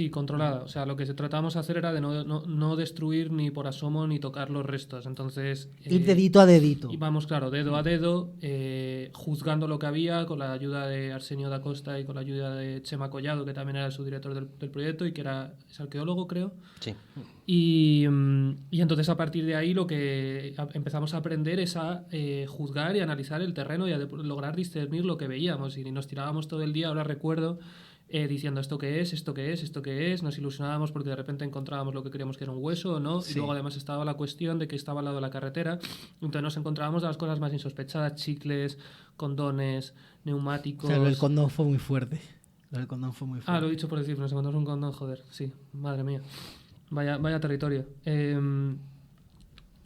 Controlada. O sea, lo que tratábamos de hacer era de no destruir ni por asomo ni tocar los restos. Entonces, ir dedito a dedito. Y vamos, claro, dedo a dedo, juzgando lo que había con la ayuda de Arsenio da Costa y con la ayuda de Chema Collado, que también era el subdirector del proyecto y que es arqueólogo, creo. Sí. Y entonces a partir de ahí lo que empezamos a aprender es a juzgar y analizar el terreno y a lograr discernir lo que veíamos. Y nos tirábamos todo el día, ahora recuerdo, diciendo esto qué es, esto qué es, esto qué es. Nos ilusionábamos porque de repente encontrábamos lo que creíamos que era un hueso o no. Sí. Y luego además estaba la cuestión de que estaba al lado de la carretera. Entonces nos encontrábamos de las cosas más insospechadas: chicles, condones, neumáticos. Claro, el condón fue muy fuerte. Lo he dicho por decir, nos encontramos un condón, joder. Sí, madre mía. Vaya territorio.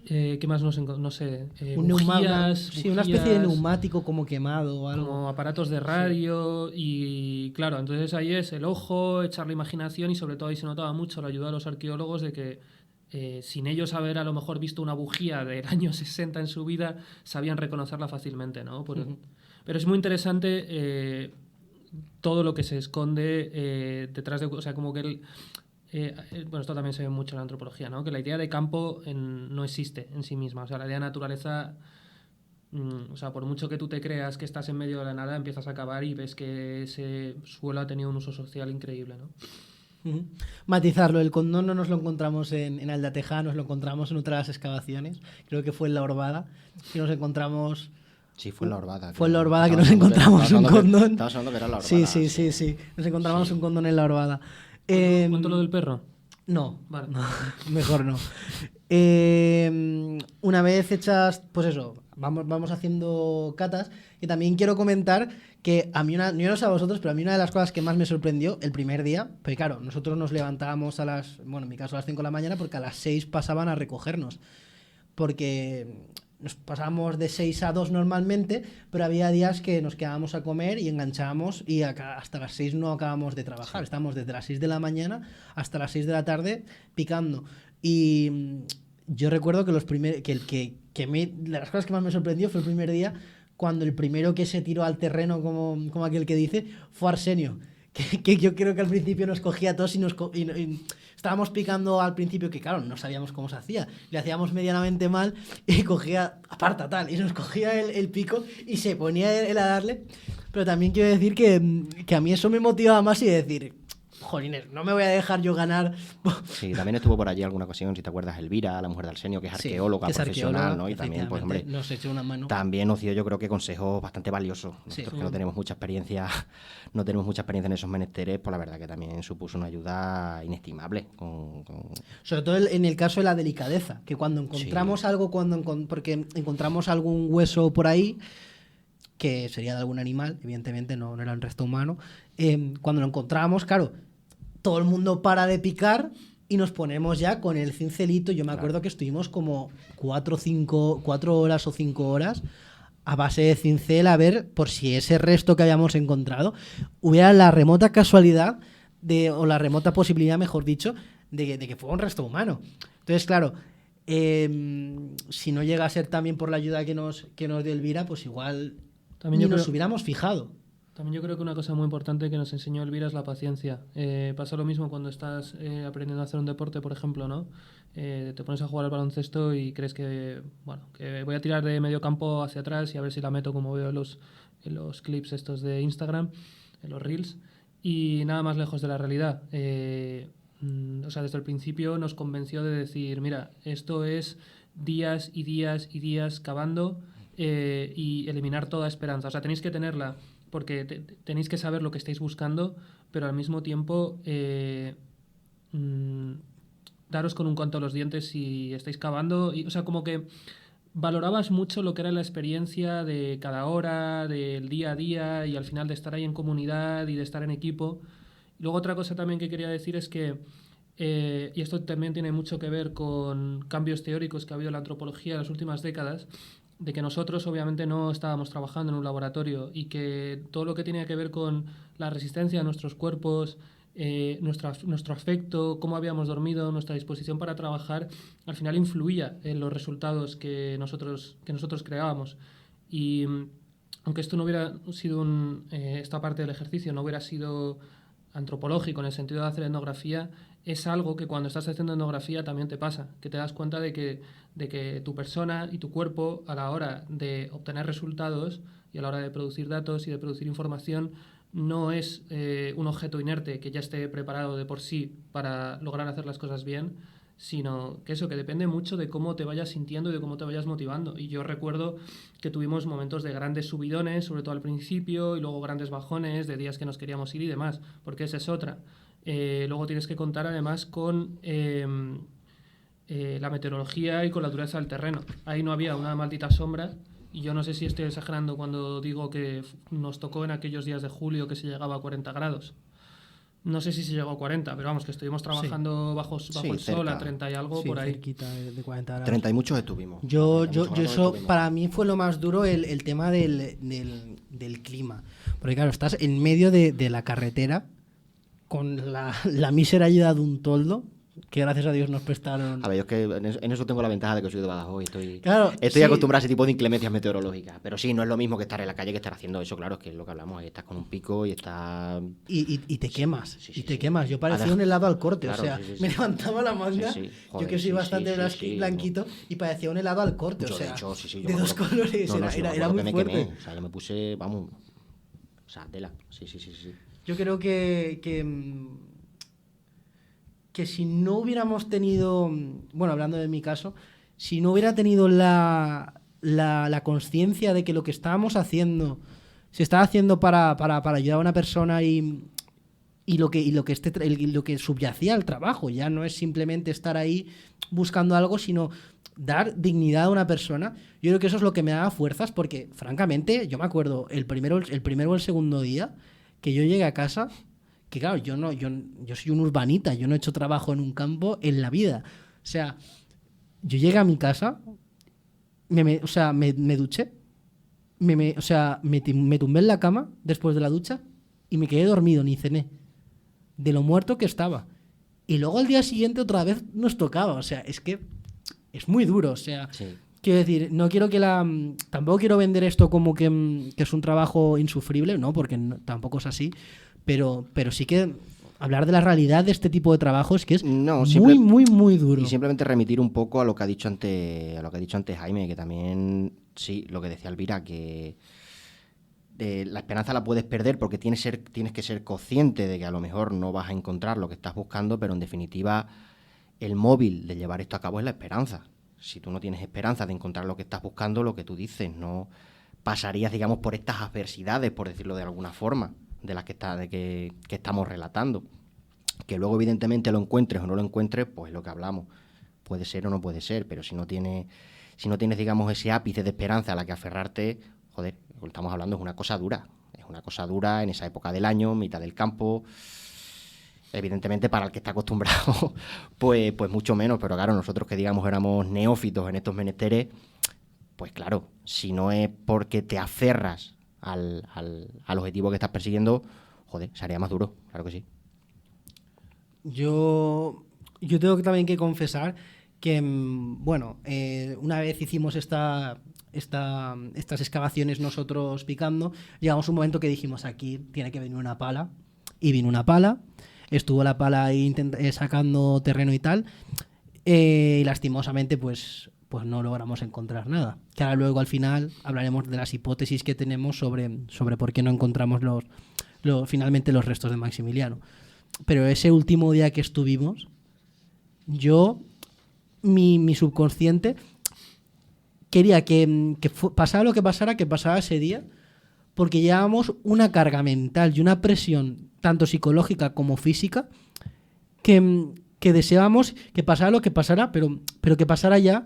¿Qué más no sé? Bujías, una especie de neumático como quemado o algo. Como aparatos de radio. Sí. Y claro, entonces ahí es el ojo, echar la imaginación, y sobre todo ahí se notaba mucho la ayuda de los arqueólogos de que sin ellos haber a lo mejor visto una bujía del año 60 en su vida, sabían reconocerla fácilmente, ¿no? Pero es muy interesante todo lo que se esconde detrás de... O sea, como que bueno, esto también se ve mucho en la antropología, ¿no? Que la idea de campo no existe en sí misma. O sea, la idea de naturaleza, o sea, por mucho que tú te creas que estás en medio de la nada, empiezas a cavar y ves que ese suelo ha tenido un uso social increíble, ¿no? Matizarlo, el condón no nos lo encontramos en Aldateja, nos lo encontramos en otra de las excavaciones, creo que fue en La Orbada, que nos encontramos... Sí, fue en La Orbada. Fue en La Orbada que nos encontramos un condón. Estabas hablando que era La Orbada. Sí. Nos encontramos un condón en La Orbada. ¿Cuánto lo del perro? No, vale. No, mejor no. Una vez hechas, pues eso, vamos haciendo catas. Y también quiero comentar que a mí yo no sé a vosotros, pero a mí una de las cosas que más me sorprendió el primer día, pues claro, nosotros nos levantábamos bueno, en mi caso a las 5 de la mañana, porque a las 6 pasaban a recogernos. Porque nos pasábamos de 6 a 2 normalmente, pero había días que nos quedábamos a comer y enganchábamos y hasta las 6 no acabábamos de trabajar. Sí. Estábamos desde las 6 de la mañana hasta las 6 de la tarde picando. Y yo recuerdo que de las cosas que más me sorprendió fue el primer día, cuando el primero que se tiró al terreno, como aquel que dice, fue Arsenio. Que yo creo que al principio nos cogía a todos y estábamos picando al principio, que claro, no sabíamos cómo se hacía. Le hacíamos medianamente mal y cogía, aparta tal, y nos cogía el pico y se ponía él a darle. Pero también quiero decir que a mí eso me motivaba más y decir, jolines, no me voy a dejar yo ganar. Sí, también estuvo por allí alguna ocasión, si te acuerdas, Elvira, la mujer de Arsenio, que es arqueóloga, que es profesional, ¿no? Y también, pues hombre, nos echó una mano. También nos dio, yo creo que consejos bastante valiosos. Nosotros que no tenemos mucha experiencia en esos menesteres, pues la verdad que también supuso una ayuda inestimable. Sobre todo en el caso de la delicadeza, que cuando encontramos algo, porque encontramos algún hueso por ahí, que sería de algún animal, evidentemente no era un resto humano, cuando lo encontramos, claro, todo el mundo para de picar y nos ponemos ya con el cincelito. Yo me acuerdo que estuvimos como 4 horas o 5 horas a base de cincel a ver por si ese resto que habíamos encontrado hubiera la remota casualidad o la remota posibilidad, mejor dicho, de que fuera un resto humano. Entonces, claro, si no llega a ser también por la ayuda que nos dio Elvira, pues igual también nos hubiéramos fijado. También yo creo que una cosa muy importante que nos enseñó Elvira es la paciencia. Pasa lo mismo cuando estás aprendiendo a hacer un deporte, por ejemplo, ¿no? Te pones a jugar al baloncesto y crees que voy a tirar de medio campo hacia atrás y a ver si la meto, como veo en los clips estos de Instagram, en los reels, y nada más lejos de la realidad. O sea, desde el principio nos convenció de decir, mira, esto es días y días y días cavando y eliminar toda esperanza. O sea, tenéis que tenerla, porque tenéis que saber lo que estáis buscando, pero al mismo tiempo daros con un canto a los dientes si estáis cavando. O sea, como que valorabas mucho lo que era la experiencia de cada hora, del día a día y al final de estar ahí en comunidad y de estar en equipo. Y luego otra cosa también que quería decir es que, y esto también tiene mucho que ver con cambios teóricos que ha habido en la antropología en las últimas décadas, de que nosotros obviamente no estábamos trabajando en un laboratorio y que todo lo que tenía que ver con la resistencia de nuestros cuerpos, nuestro afecto, cómo habíamos dormido, nuestra disposición para trabajar, al final influía en los resultados que nosotros creábamos. Y aunque esto no hubiera sido esta parte del ejercicio no hubiera sido antropológico en el sentido de hacer etnografía, es algo que cuando estás haciendo etnografía también te pasa, que te das cuenta de que tu persona y tu cuerpo a la hora de obtener resultados y a la hora de producir datos y de producir información no es un objeto inerte que ya esté preparado de por sí para lograr hacer las cosas bien, sino que que depende mucho de cómo te vayas sintiendo y de cómo te vayas motivando. Y yo recuerdo que tuvimos momentos de grandes subidones, sobre todo al principio, y luego grandes bajones de días que nos queríamos ir y demás, porque esa es otra. Luego tienes que contar además con la meteorología y con la dureza del terreno. Ahí no había una maldita sombra, y yo no sé si estoy exagerando cuando digo que nos tocó en aquellos días de julio que se llegaba a 40 grados. No sé si se llegó a 40, pero vamos, que estuvimos trabajando bajo el sol a 30 y algo por ahí. Cerquita de 40 grados. 30 y muchos estuvimos. Yo eso, para mí fue lo más duro el tema del clima. Porque claro, estás en medio de la carretera con la mísera ayuda de un toldo, que gracias a Dios nos prestaron. A ver, yo es que en eso tengo la ventaja de que soy de Badajoz y claro, estoy acostumbrado a ese tipo de inclemencias meteorológicas. Pero sí, no es lo mismo que estar en la calle que estar haciendo eso, claro, es que es lo que hablamos, ahí estás con un pico y estás... Y te quemas, sí, quemas. Yo parecía un helado al corte, claro, o sea, me levantaba la manga, Joder, yo que soy bastante blanquito, y parecía un helado al corte, yo, o sea, de hecho, de dos colores, era muy fuerte. Quemé. O sea, yo me puse, vamos, o sea, tela, sí. Yo creo que si no hubiéramos tenido, bueno, hablando de mi caso, si no hubiera tenido la consciencia de que lo que estábamos haciendo se estaba haciendo para ayudar a una persona y lo que subyacía al trabajo, ya no es simplemente estar ahí buscando algo, sino dar dignidad a una persona. Yo creo que eso es lo que me daba fuerzas, porque francamente yo me acuerdo el primero o el segundo día que yo llegué a casa, que claro, yo soy un urbanita, yo no he hecho trabajo en un campo en la vida. O sea, yo llegué a mi casa, me duché, me tumbé en la cama después de la ducha y me quedé dormido, ni cené, de lo muerto que estaba. Y luego al día siguiente otra vez nos tocaba, o sea, es que es muy duro, o sea... Sí. Quiero decir, no quiero tampoco quiero vender esto como que es un trabajo insufrible, no, porque tampoco es así. Pero sí que hablar de la realidad de este tipo de trabajo es que es muy duro. Y simplemente remitir un poco a lo que ha dicho antes Jaime, que también, sí, lo que decía Elvira, que la esperanza la puedes perder porque tienes que ser consciente de que a lo mejor no vas a encontrar lo que estás buscando, pero en definitiva el móvil de llevar esto a cabo es la esperanza. Si tú no tienes esperanza de encontrar lo que estás buscando, lo que tú dices, no pasarías, digamos, por estas adversidades, por decirlo de alguna forma, de las que estamos relatando. Que luego, evidentemente, lo encuentres o no lo encuentres, pues es lo que hablamos. Puede ser o no puede ser, pero si no tienes, digamos, ese ápice de esperanza a la que aferrarte, joder, lo que estamos hablando es una cosa dura. Es una cosa dura en esa época del año, mitad del campo. Evidentemente, para el que está acostumbrado, pues mucho menos. Pero claro, nosotros que, digamos, éramos neófitos en estos menesteres, pues claro, si no es porque te aferras al objetivo que estás persiguiendo, joder, sería más duro, claro que sí. Yo tengo también que confesar que, bueno, una vez hicimos estas excavaciones nosotros picando, llegamos a un momento que dijimos, aquí tiene que venir una pala, y vino una pala, estuvo la pala ahí sacando terreno y tal, y lastimosamente pues no logramos encontrar nada. Que ahora luego al final hablaremos de las hipótesis que tenemos sobre por qué no encontramos finalmente los restos de Maximiliano. Pero ese último día que estuvimos, mi subconsciente quería que pasara lo que pasara, que pasara ese día, porque llevábamos una carga mental y una presión tanto psicológica como física que que deseábamos que pasara lo que pasara, pero que pasara ya,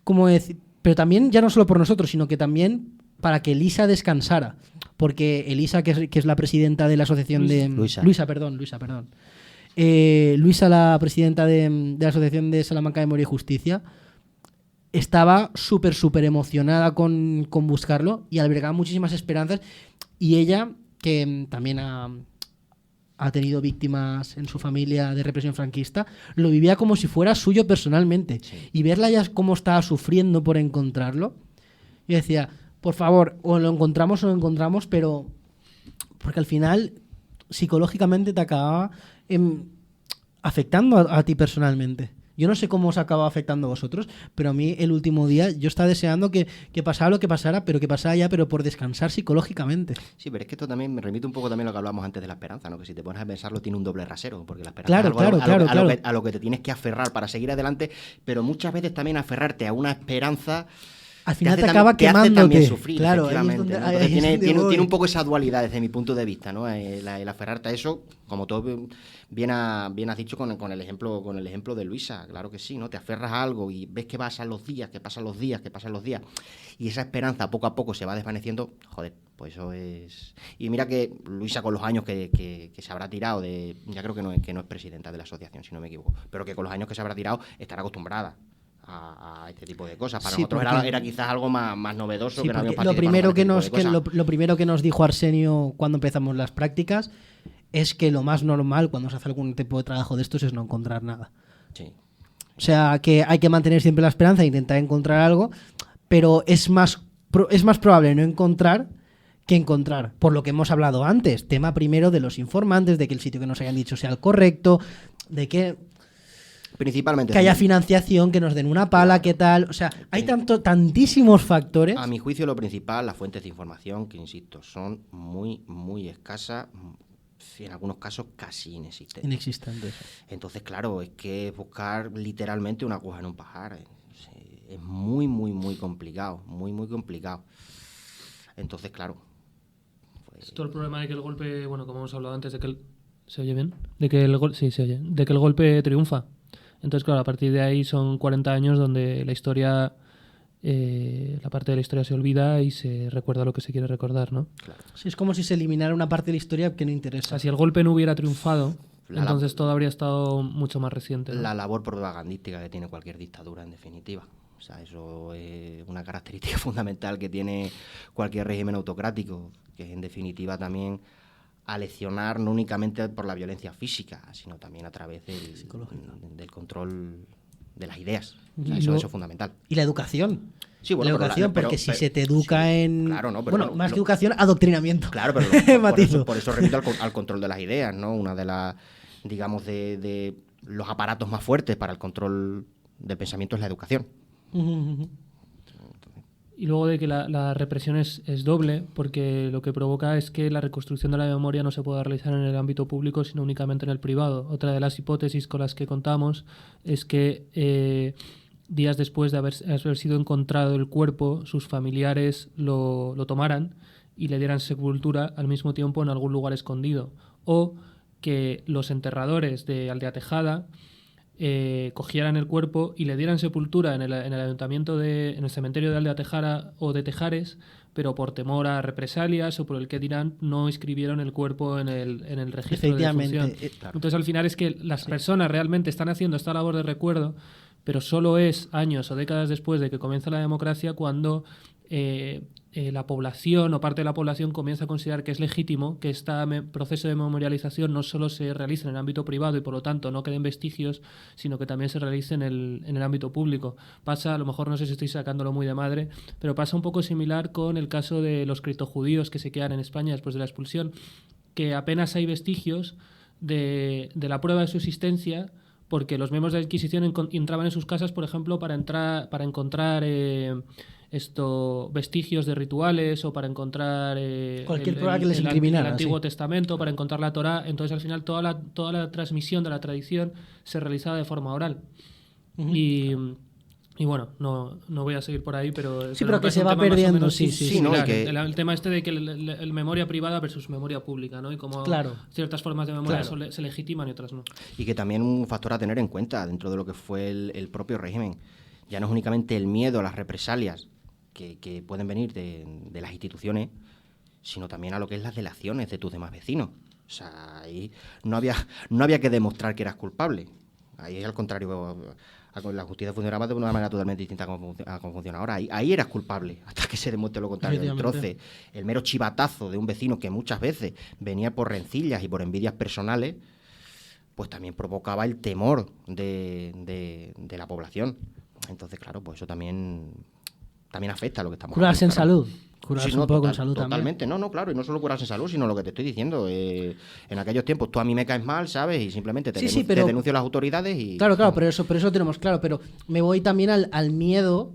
como decir, pero también ya no solo por nosotros, sino que también para que Elisa descansara. Porque Elisa, que es la presidenta de la asociación Luisa, la presidenta de la Asociación de Salamanca de Memoria y Justicia, estaba súper emocionada con buscarlo y albergaba muchísimas esperanzas. Y ella, que también ha tenido víctimas en su familia de represión franquista, lo vivía como si fuera suyo personalmente. Sí. Y verla ya cómo estaba sufriendo por encontrarlo, yo decía, por favor, o lo encontramos, pero porque al final psicológicamente te acababa afectando a ti personalmente. Yo no sé cómo os acaba afectando a vosotros, pero a mí el último día yo estaba deseando que pasara lo que pasara, pero que pasara ya, pero por descansar psicológicamente. Sí, pero es que esto también me remite un poco también a lo que hablábamos antes de la esperanza, ¿no? Que si te pones a pensarlo tiene un doble rasero, porque la esperanza es algo a lo que te tienes que aferrar para seguir adelante, pero muchas veces también aferrarte a una esperanza al final te acaba quemándote. Te hace también sufrir, claro, efectivamente, ¿no? Tiene un poco esa dualidad desde mi punto de vista, ¿no? El aferrarte a eso, como todo bien has dicho con el ejemplo de Luisa, claro que sí, ¿no? Te aferras a algo y ves que pasan los días, y esa esperanza poco a poco se va desvaneciendo, joder, pues eso es... Y mira que Luisa con los años que se habrá tirado ya creo que no es presidenta de la asociación, si no me equivoco, pero que con los años que se habrá tirado estará acostumbrada a este tipo de cosas. Para nosotros era quizás algo más novedoso, sí, que no habíamos lo participado lo primero que nos dijo Arsenio cuando empezamos las prácticas es que lo más normal cuando se hace algún tipo de trabajo de estos es no encontrar nada. Sí. O sea, que hay que mantener siempre la esperanza e intentar encontrar algo, pero es más probable no encontrar que encontrar, por lo que hemos hablado antes. Tema primero de los informantes, de que el sitio que nos hayan dicho sea el correcto, de que principalmente que haya financiación, que nos den una pala, qué tal. O sea, hay tantísimos factores. A mi juicio, lo principal, las fuentes de información, que insisto, son muy escasas, en algunos casos casi inexistentes. Entonces, claro, es que buscar literalmente una aguja en un pajar. Es muy complicado, muy complicado. Entonces, claro. Es todo el problema de que el golpe, bueno, como hemos hablado antes, de que ¿se oye bien? Sí, se oye. De que el golpe triunfa. Entonces, claro, a partir de ahí son 40 años donde la historia, la parte de la historia se olvida y se recuerda lo que se quiere recordar, ¿no? Claro. Sí, es como si se eliminara una parte de la historia que no interesa. O sea, si el golpe no hubiera triunfado, entonces todo habría estado mucho más reciente, ¿no? La labor propagandística que tiene cualquier dictadura, en definitiva. O sea, eso es una característica fundamental que tiene cualquier régimen autocrático, que es en definitiva también aleccionar no únicamente por la violencia física, sino también a través del control de las ideas. O sea, eso es fundamental. Y la educación. Sí, bueno, la educación, porque si se te educa en... Claro, no, pero más que educación, adoctrinamiento. Claro, pero por eso remito al control de las ideas, ¿no? Una de las, digamos, de los aparatos más fuertes para el control del pensamiento es la educación. Y luego de que la represión es doble, porque lo que provoca es que la reconstrucción de la memoria no se pueda realizar en el ámbito público, sino únicamente en el privado. Otra de las hipótesis con las que contamos es que días después de haber sido encontrado el cuerpo, sus familiares lo tomaran y le dieran sepultura al mismo tiempo en algún lugar escondido. O que los enterradores de Aldea Tejada cogieran el cuerpo y le dieran sepultura en el ayuntamiento en el cementerio de Aldea Tejada o de Tejares, pero por temor a represalias o por el que dirán, no inscribieron el cuerpo en el registro de defunción. Claro. Entonces, al final es que las personas realmente están haciendo esta labor de recuerdo, pero solo es años o décadas después de que comienza la democracia cuando la población o parte de la población comienza a considerar que es legítimo que este proceso de memorialización no solo se realice en el ámbito privado y por lo tanto no queden vestigios, sino que también se realice en el ámbito público. Pasa, a lo mejor no sé si estoy sacándolo muy de madre, pero pasa un poco similar con el caso de los criptojudíos que se quedan en España después de la expulsión, que apenas hay vestigios de la prueba de su existencia, porque los miembros de la Inquisición entraban en sus casas, por ejemplo, para encontrar vestigios de rituales o para encontrar cualquier prueba que les incriminara, el Antiguo Testamento, para encontrar la Torá. Entonces, al final, toda la transmisión de la tradición se realizaba de forma oral. Y Y bueno, no voy a seguir por ahí, pero... Sí, pero me que parece se un va tema más o perdiendo, menos sí, ¿no? similar. Y que- El tema este de que el memoria privada versus memoria pública, ¿no? Y como Claro. ciertas formas de memoria Claro. se legitiman y otras no. Y que también un factor a tener en cuenta dentro de lo que fue el propio régimen. Ya no es únicamente el miedo a las represalias que pueden venir de las instituciones, sino también a lo que es las delaciones de tus demás vecinos. O sea, ahí no había que demostrar que eras culpable. Ahí, al contrario, la justicia funcionaba de una manera totalmente distinta a cómo funciona ahora. Ahí eras culpable, hasta que se demuestre lo contrario. El troce, el mero chivatazo de un vecino que muchas veces venía por rencillas y por envidias personales, pues también provocaba el temor de la población. Entonces, claro, pues eso también afecta a lo que estamos Curarse en hablando, claro. salud. Curarse Sí, no, un poco en salud totalmente. también. No, claro, y no solo curarse en salud, sino lo que te estoy diciendo. En aquellos tiempos tú a mí me caes mal, ¿sabes? Y simplemente te denuncio a las autoridades y... Claro, pero eso lo tenemos claro. Pero me voy también al miedo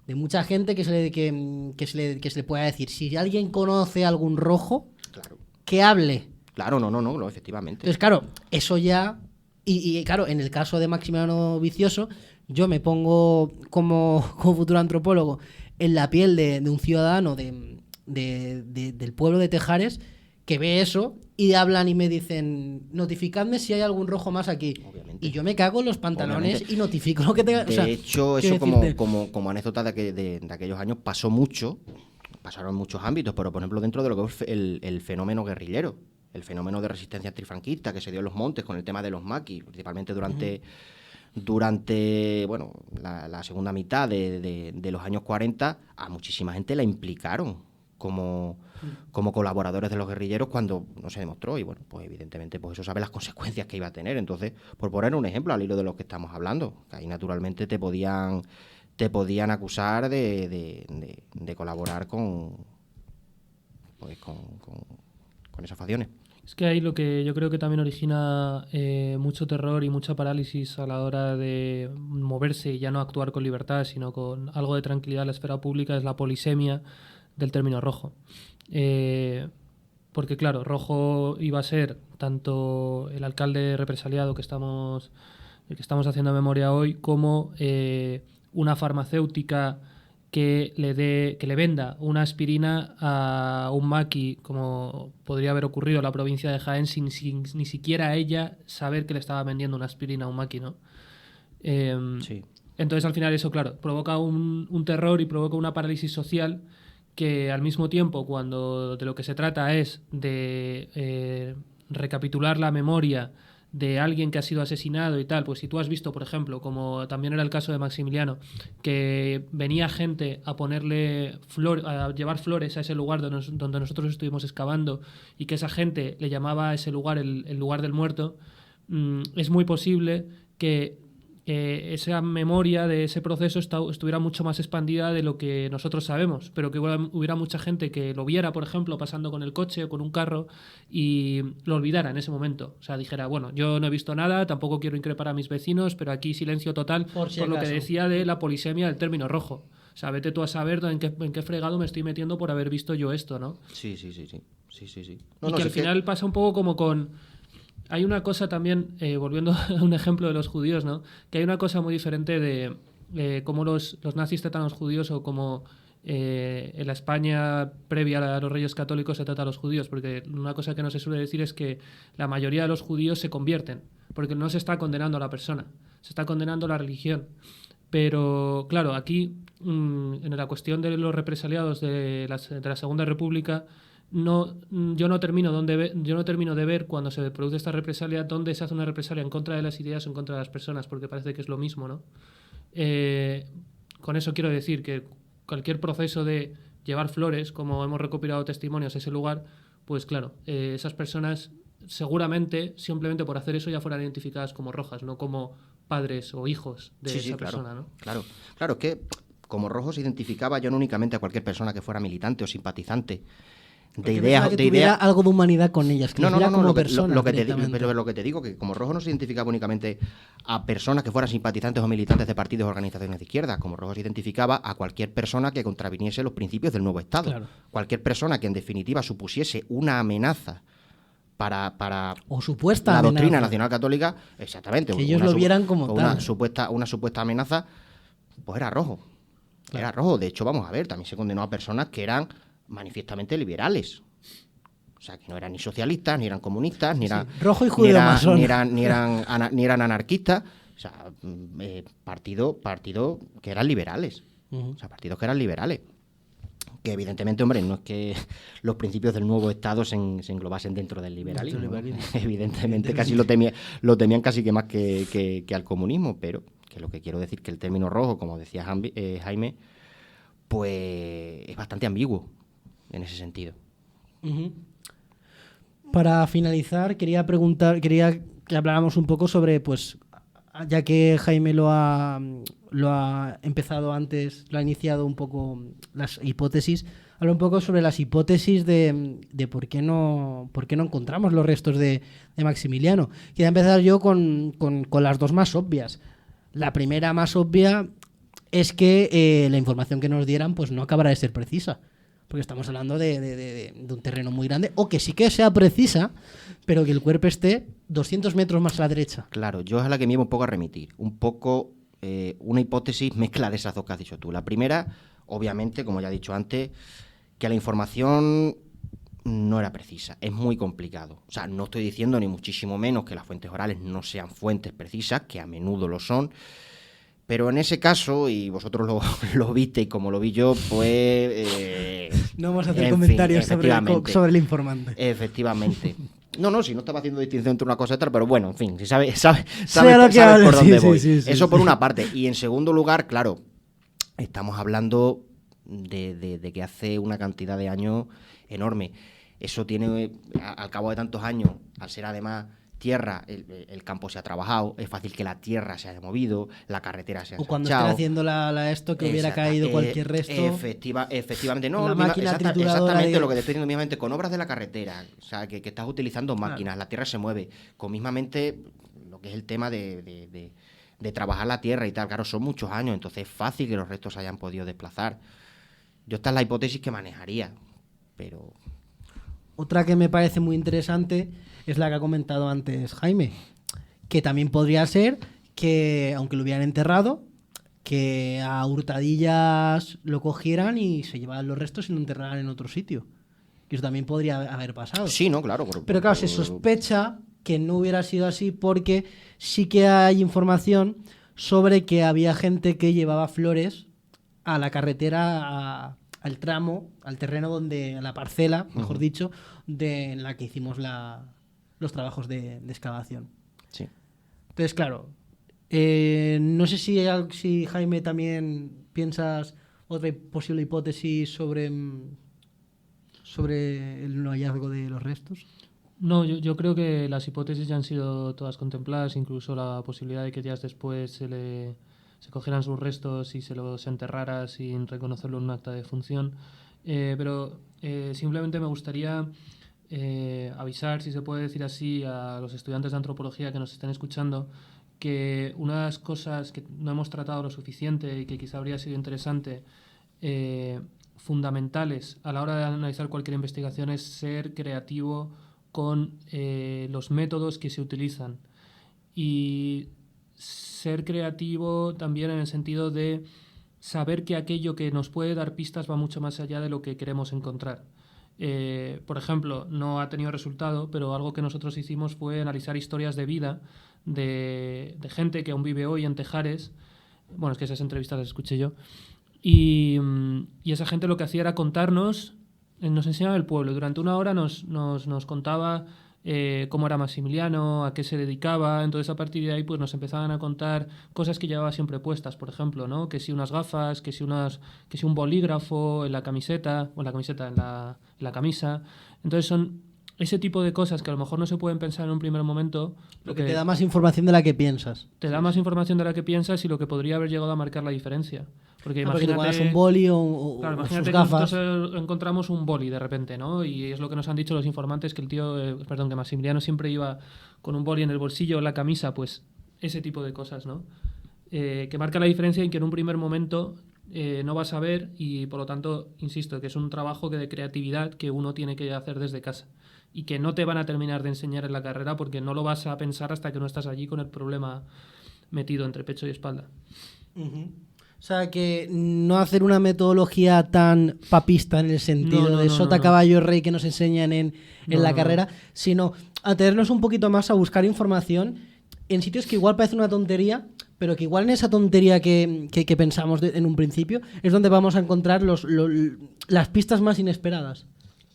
de mucha gente que se le pueda decir, si alguien conoce algún rojo, Claro, que hable. claro, no, efectivamente. Entonces, claro, eso ya... Y claro, en el caso de Maximiano Vicioso, yo me pongo como futuro antropólogo en la piel de un ciudadano del pueblo de Tejares que ve eso y hablan y me dicen, notificadme si hay algún rojo más aquí. Obviamente. Y yo me cago en los pantalones Obviamente. y notifico lo que tenga. De hecho, quiero eso decirte- como anécdota de aquellos años pasó mucho, pasaron en muchos ámbitos, pero por ejemplo dentro de lo que es el fenómeno guerrillero, el fenómeno de resistencia antifranquista que se dio en los montes con el tema de los maquis, principalmente durante bueno, la segunda mitad de los años 40, a muchísima gente la implicaron como colaboradores de los guerrilleros cuando no se demostró. Y bueno, pues evidentemente pues eso sabe las consecuencias que iba a tener. Entonces, por poner un ejemplo al hilo de lo que estamos hablando, que ahí naturalmente te podían acusar de colaborar con esas facciones. Es que ahí lo que yo creo que también origina mucho terror y mucha parálisis a la hora de moverse y ya no actuar con libertad, sino con algo de tranquilidad en la esfera pública, es la polisemia del término rojo. Porque claro, rojo iba a ser tanto el alcalde represaliado que estamos haciendo memoria hoy, como una farmacéutica que le venda una aspirina a un maqui, como podría haber ocurrido en la provincia de Jaén, sin ni siquiera ella saber que le estaba vendiendo una aspirina a un maqui, ¿no? Sí. Entonces, al final, eso, claro, provoca un terror y provoca una parálisis social que, al mismo tiempo, cuando de lo que se trata es de recapitular la memoria de alguien que ha sido asesinado y tal, pues si tú has visto, por ejemplo, como también era el caso de Maximiliano, que venía gente a ponerle a llevar flores a ese lugar donde nosotros estuvimos excavando y que esa gente le llamaba a ese lugar el lugar del muerto, es muy posible que esa memoria de ese proceso estuviera mucho más expandida de lo que nosotros sabemos, pero que hubiera mucha gente que lo viera, por ejemplo, pasando con el coche o con un carro y lo olvidara en ese momento. O sea, dijera, bueno, yo no he visto nada, tampoco quiero increpar a mis vecinos, pero aquí silencio total por lo que decía de la polisemia del término rojo. O sea, vete tú a saber en qué fregado me estoy metiendo por haber visto yo esto, ¿no? Sí. Y que al final pasa un poco como con... Hay una cosa también, volviendo a un ejemplo de los judíos, ¿no? Que hay una cosa muy diferente de cómo los nazis tratan a los judíos o cómo en la España previa a los Reyes Católicos se trata a los judíos, porque una cosa que no se suele decir es que la mayoría de los judíos se convierten, porque no se está condenando a la persona, se está condenando a la religión. Pero, claro, aquí, en la cuestión de los represaliados de la Segunda República, yo no termino de ver cuando se produce esta represalia dónde se hace una represalia en contra de las ideas o en contra de las personas, porque parece que es lo mismo, ¿no? Con eso quiero decir que cualquier proceso de llevar flores, como hemos recopilado testimonios a ese lugar, pues claro, esas personas seguramente simplemente por hacer eso ya fueran identificadas como rojas, no como padres o hijos de esa persona, ¿no? Claro, es que como rojo se identificaba ya no únicamente a cualquier persona que fuera militante o simpatizante de idea algo de humanidad con ellas, que como personas. Pero lo que te digo, que como rojo no se identificaba únicamente a personas que fueran simpatizantes o militantes de partidos o organizaciones de izquierda. Como rojo se identificaba a cualquier persona que contraviniese los principios del nuevo Estado. Claro. Cualquier persona que en definitiva supusiese una amenaza para o supuesta la amenaza. Doctrina nacional católica, exactamente. Que ellos lo vieran como tal. Una supuesta amenaza pues era rojo. Claro. Era rojo. De hecho, vamos a ver, también se condenó a personas que eran manifiestamente liberales. O sea, que no eran ni socialistas, ni eran comunistas, ni eran... Rojo y judeo-masón. Ni eran anarquistas. O sea, partido que eran liberales. O sea, partidos que eran liberales. Que evidentemente, hombre, no es que los principios del nuevo Estado se englobasen dentro del liberalismo. ¿No? Evidentemente casi lo temían casi que más que al comunismo, pero que lo que quiero decir que el término rojo, como decía Jaime, pues es bastante ambiguo en ese sentido. Uh-huh. Para finalizar, quería que habláramos un poco sobre, pues, ya que Jaime lo ha empezado antes, lo ha iniciado un poco las hipótesis, habla un poco sobre las hipótesis de por qué no encontramos los restos de Maximiliano. Quería empezar yo con las dos más obvias. La primera más obvia es que la información que nos dieran pues no acabará de ser precisa, porque estamos hablando de un terreno muy grande, o que sí que sea precisa, pero que el cuerpo esté 200 metros más a la derecha. Claro, yo es a la que me iba un poco a remitir. Un poco una hipótesis mezcla de esas dos que has dicho tú. La primera, obviamente, como ya he dicho antes, que la información no era precisa. Es muy complicado. O sea, no estoy diciendo ni muchísimo menos que las fuentes orales no sean fuentes precisas, que a menudo lo son. Pero en ese caso, y vosotros lo visteis como lo vi yo, pues... no vamos a hacer comentarios sobre el informante. Efectivamente. No, si no estaba haciendo distinción entre una cosa y otra, pero bueno, en fin, si sabes por dónde voy. Sí, eso por una parte. Y en segundo lugar, claro, estamos hablando de que hace una cantidad de años enorme. Eso tiene, al cabo de tantos años, al ser además... tierra, el campo se ha trabajado, es fácil que la tierra se haya movido, la carretera se ha o cuando ensanchado. estén haciendo esto que hubiera caído cualquier resto. Efectivamente, no, la máquina exactamente lo que te estoy diciendo mismamente, con obras de la carretera, o sea, que estás utilizando máquinas, la tierra se mueve, con mismamente lo que es el tema de trabajar la tierra y tal, claro, son muchos años, entonces es fácil que los restos se hayan podido desplazar. Yo esta es la hipótesis que manejaría, pero... Otra que me parece muy interesante es la que ha comentado antes Jaime, que también podría ser que, aunque lo hubieran enterrado, que a hurtadillas lo cogieran y se llevaran los restos y lo enterraran en otro sitio. Que eso también podría haber pasado. Sí, no, claro. Pero claro, se sospecha que no hubiera sido así porque sí que hay información sobre que había gente que llevaba flores a la carretera, al tramo, al terreno a la parcela, mejor dicho, en la que hicimos los trabajos de excavación. Sí. Entonces, claro, no sé si Jaime también piensas otra posible hipótesis sobre el no hallazgo de los restos. No, yo creo que las hipótesis ya han sido todas contempladas, incluso la posibilidad de que días después se cogieran sus restos y se los enterrara sin reconocerlo en un acta de función. Pero simplemente me gustaría avisar, si se puede decir así, a los estudiantes de antropología que nos estén escuchando, que una de las cosas que no hemos tratado lo suficiente y que quizá habría sido interesante, fundamentales a la hora de analizar cualquier investigación, es ser creativo con los métodos que se utilizan. Y ser creativo también en el sentido de saber que aquello que nos puede dar pistas va mucho más allá de lo que queremos encontrar. Por ejemplo, no ha tenido resultado, pero algo que nosotros hicimos fue analizar historias de vida de gente que aún vive hoy en Tejares. Bueno, es que esas entrevistas las escuché yo. Y esa gente lo que hacía era contarnos, nos enseñaba el pueblo. Durante una hora nos contaba cómo era Maximiliano, a qué se dedicaba. Entonces, a partir de ahí pues nos empezaban a contar cosas que llevaba siempre puestas, por ejemplo, ¿no? Que si unas gafas, que si un bolígrafo en la camiseta, o en la camisa. Entonces son ese tipo de cosas que a lo mejor no se pueden pensar en un primer momento. Lo que te da más información de la que piensas. Te da más información de la que piensas y lo que podría haber llegado a marcar la diferencia. Porque imagínate un boli o imagínate sus gafas. Que nosotros encontramos un boli de repente, ¿no? Y es lo que nos han dicho los informantes, que que Maximiliano siempre iba con un boli en el bolsillo o la camisa, pues ese tipo de cosas, ¿no? Que marca la diferencia en que en un primer momento no vas a ver, y por lo tanto, insisto, que es un trabajo de creatividad que uno tiene que hacer desde casa y que no te van a terminar de enseñar en la carrera porque no lo vas a pensar hasta que no estás allí con el problema metido entre pecho y espalda. Uh-huh. O sea, que no hacer una metodología tan papista en el sentido de sota, caballo, rey que nos enseñan en la carrera, sino atenernos un poquito más a buscar información en sitios que igual parece una tontería, pero que igual en esa tontería que pensamos en un principio es donde vamos a encontrar las pistas más inesperadas.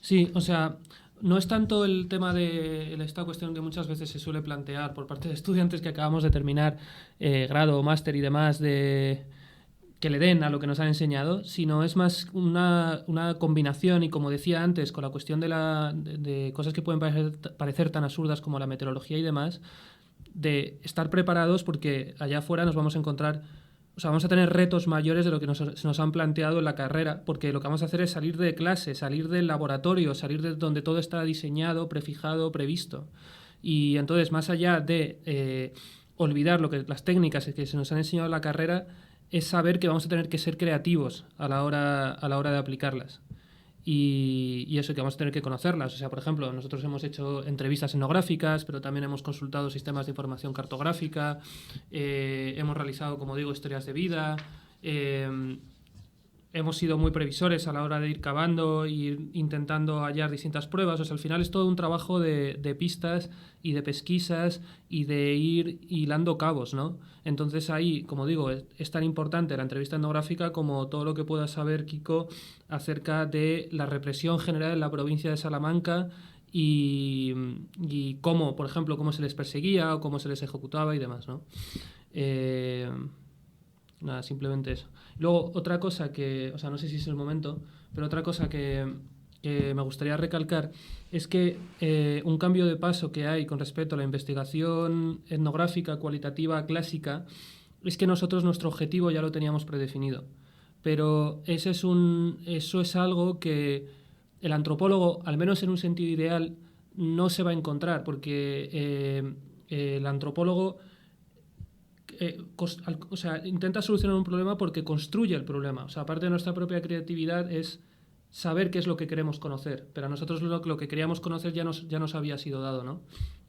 Sí, o sea, no es tanto el tema de esta cuestión que muchas veces se suele plantear por parte de estudiantes que acabamos de terminar grado, máster y demás que le den a lo que nos han enseñado, sino es más una combinación, y como decía antes, con la cuestión de cosas que pueden parecer tan absurdas como la meteorología y demás, de estar preparados porque allá afuera nos vamos a encontrar, o sea, vamos a tener retos mayores de lo que se nos han planteado en la carrera, porque lo que vamos a hacer es salir de clase, salir del laboratorio, salir de donde todo está diseñado, prefijado, previsto. Y entonces, más allá de olvidar las técnicas que se nos han enseñado en la carrera, es saber que vamos a tener que ser creativos a la hora de aplicarlas. Y eso, que vamos a tener que conocerlas. O sea, por ejemplo, nosotros hemos hecho entrevistas etnográficas, pero también hemos consultado sistemas de información cartográfica, hemos realizado, como digo, historias de vida, hemos sido muy previsores a la hora de ir cavando e ir intentando hallar distintas pruebas. O sea, al final es todo un trabajo de pistas y de pesquisas y de ir hilando cabos, ¿no? Entonces ahí, como digo, es tan importante la entrevista etnográfica como todo lo que pueda saber Kiko acerca de la represión general en la provincia de Salamanca y cómo, por ejemplo, cómo se les perseguía o cómo se les ejecutaba y demás, ¿no? Nada, simplemente eso. Luego, otra cosa que, o sea, no sé si es el momento, pero otra cosa que me gustaría recalcar es que un cambio de paso que hay con respecto a la investigación etnográfica, cualitativa, clásica, es que nosotros nuestro objetivo ya lo teníamos predefinido. Pero eso es algo que el antropólogo, al menos en un sentido ideal, no se va a encontrar, porque el antropólogo o sea, intenta solucionar un problema porque construye el problema. O sea, aparte de nuestra propia creatividad es saber qué es lo que queremos conocer, pero a nosotros lo que queríamos conocer ya nos había sido dado, ¿no?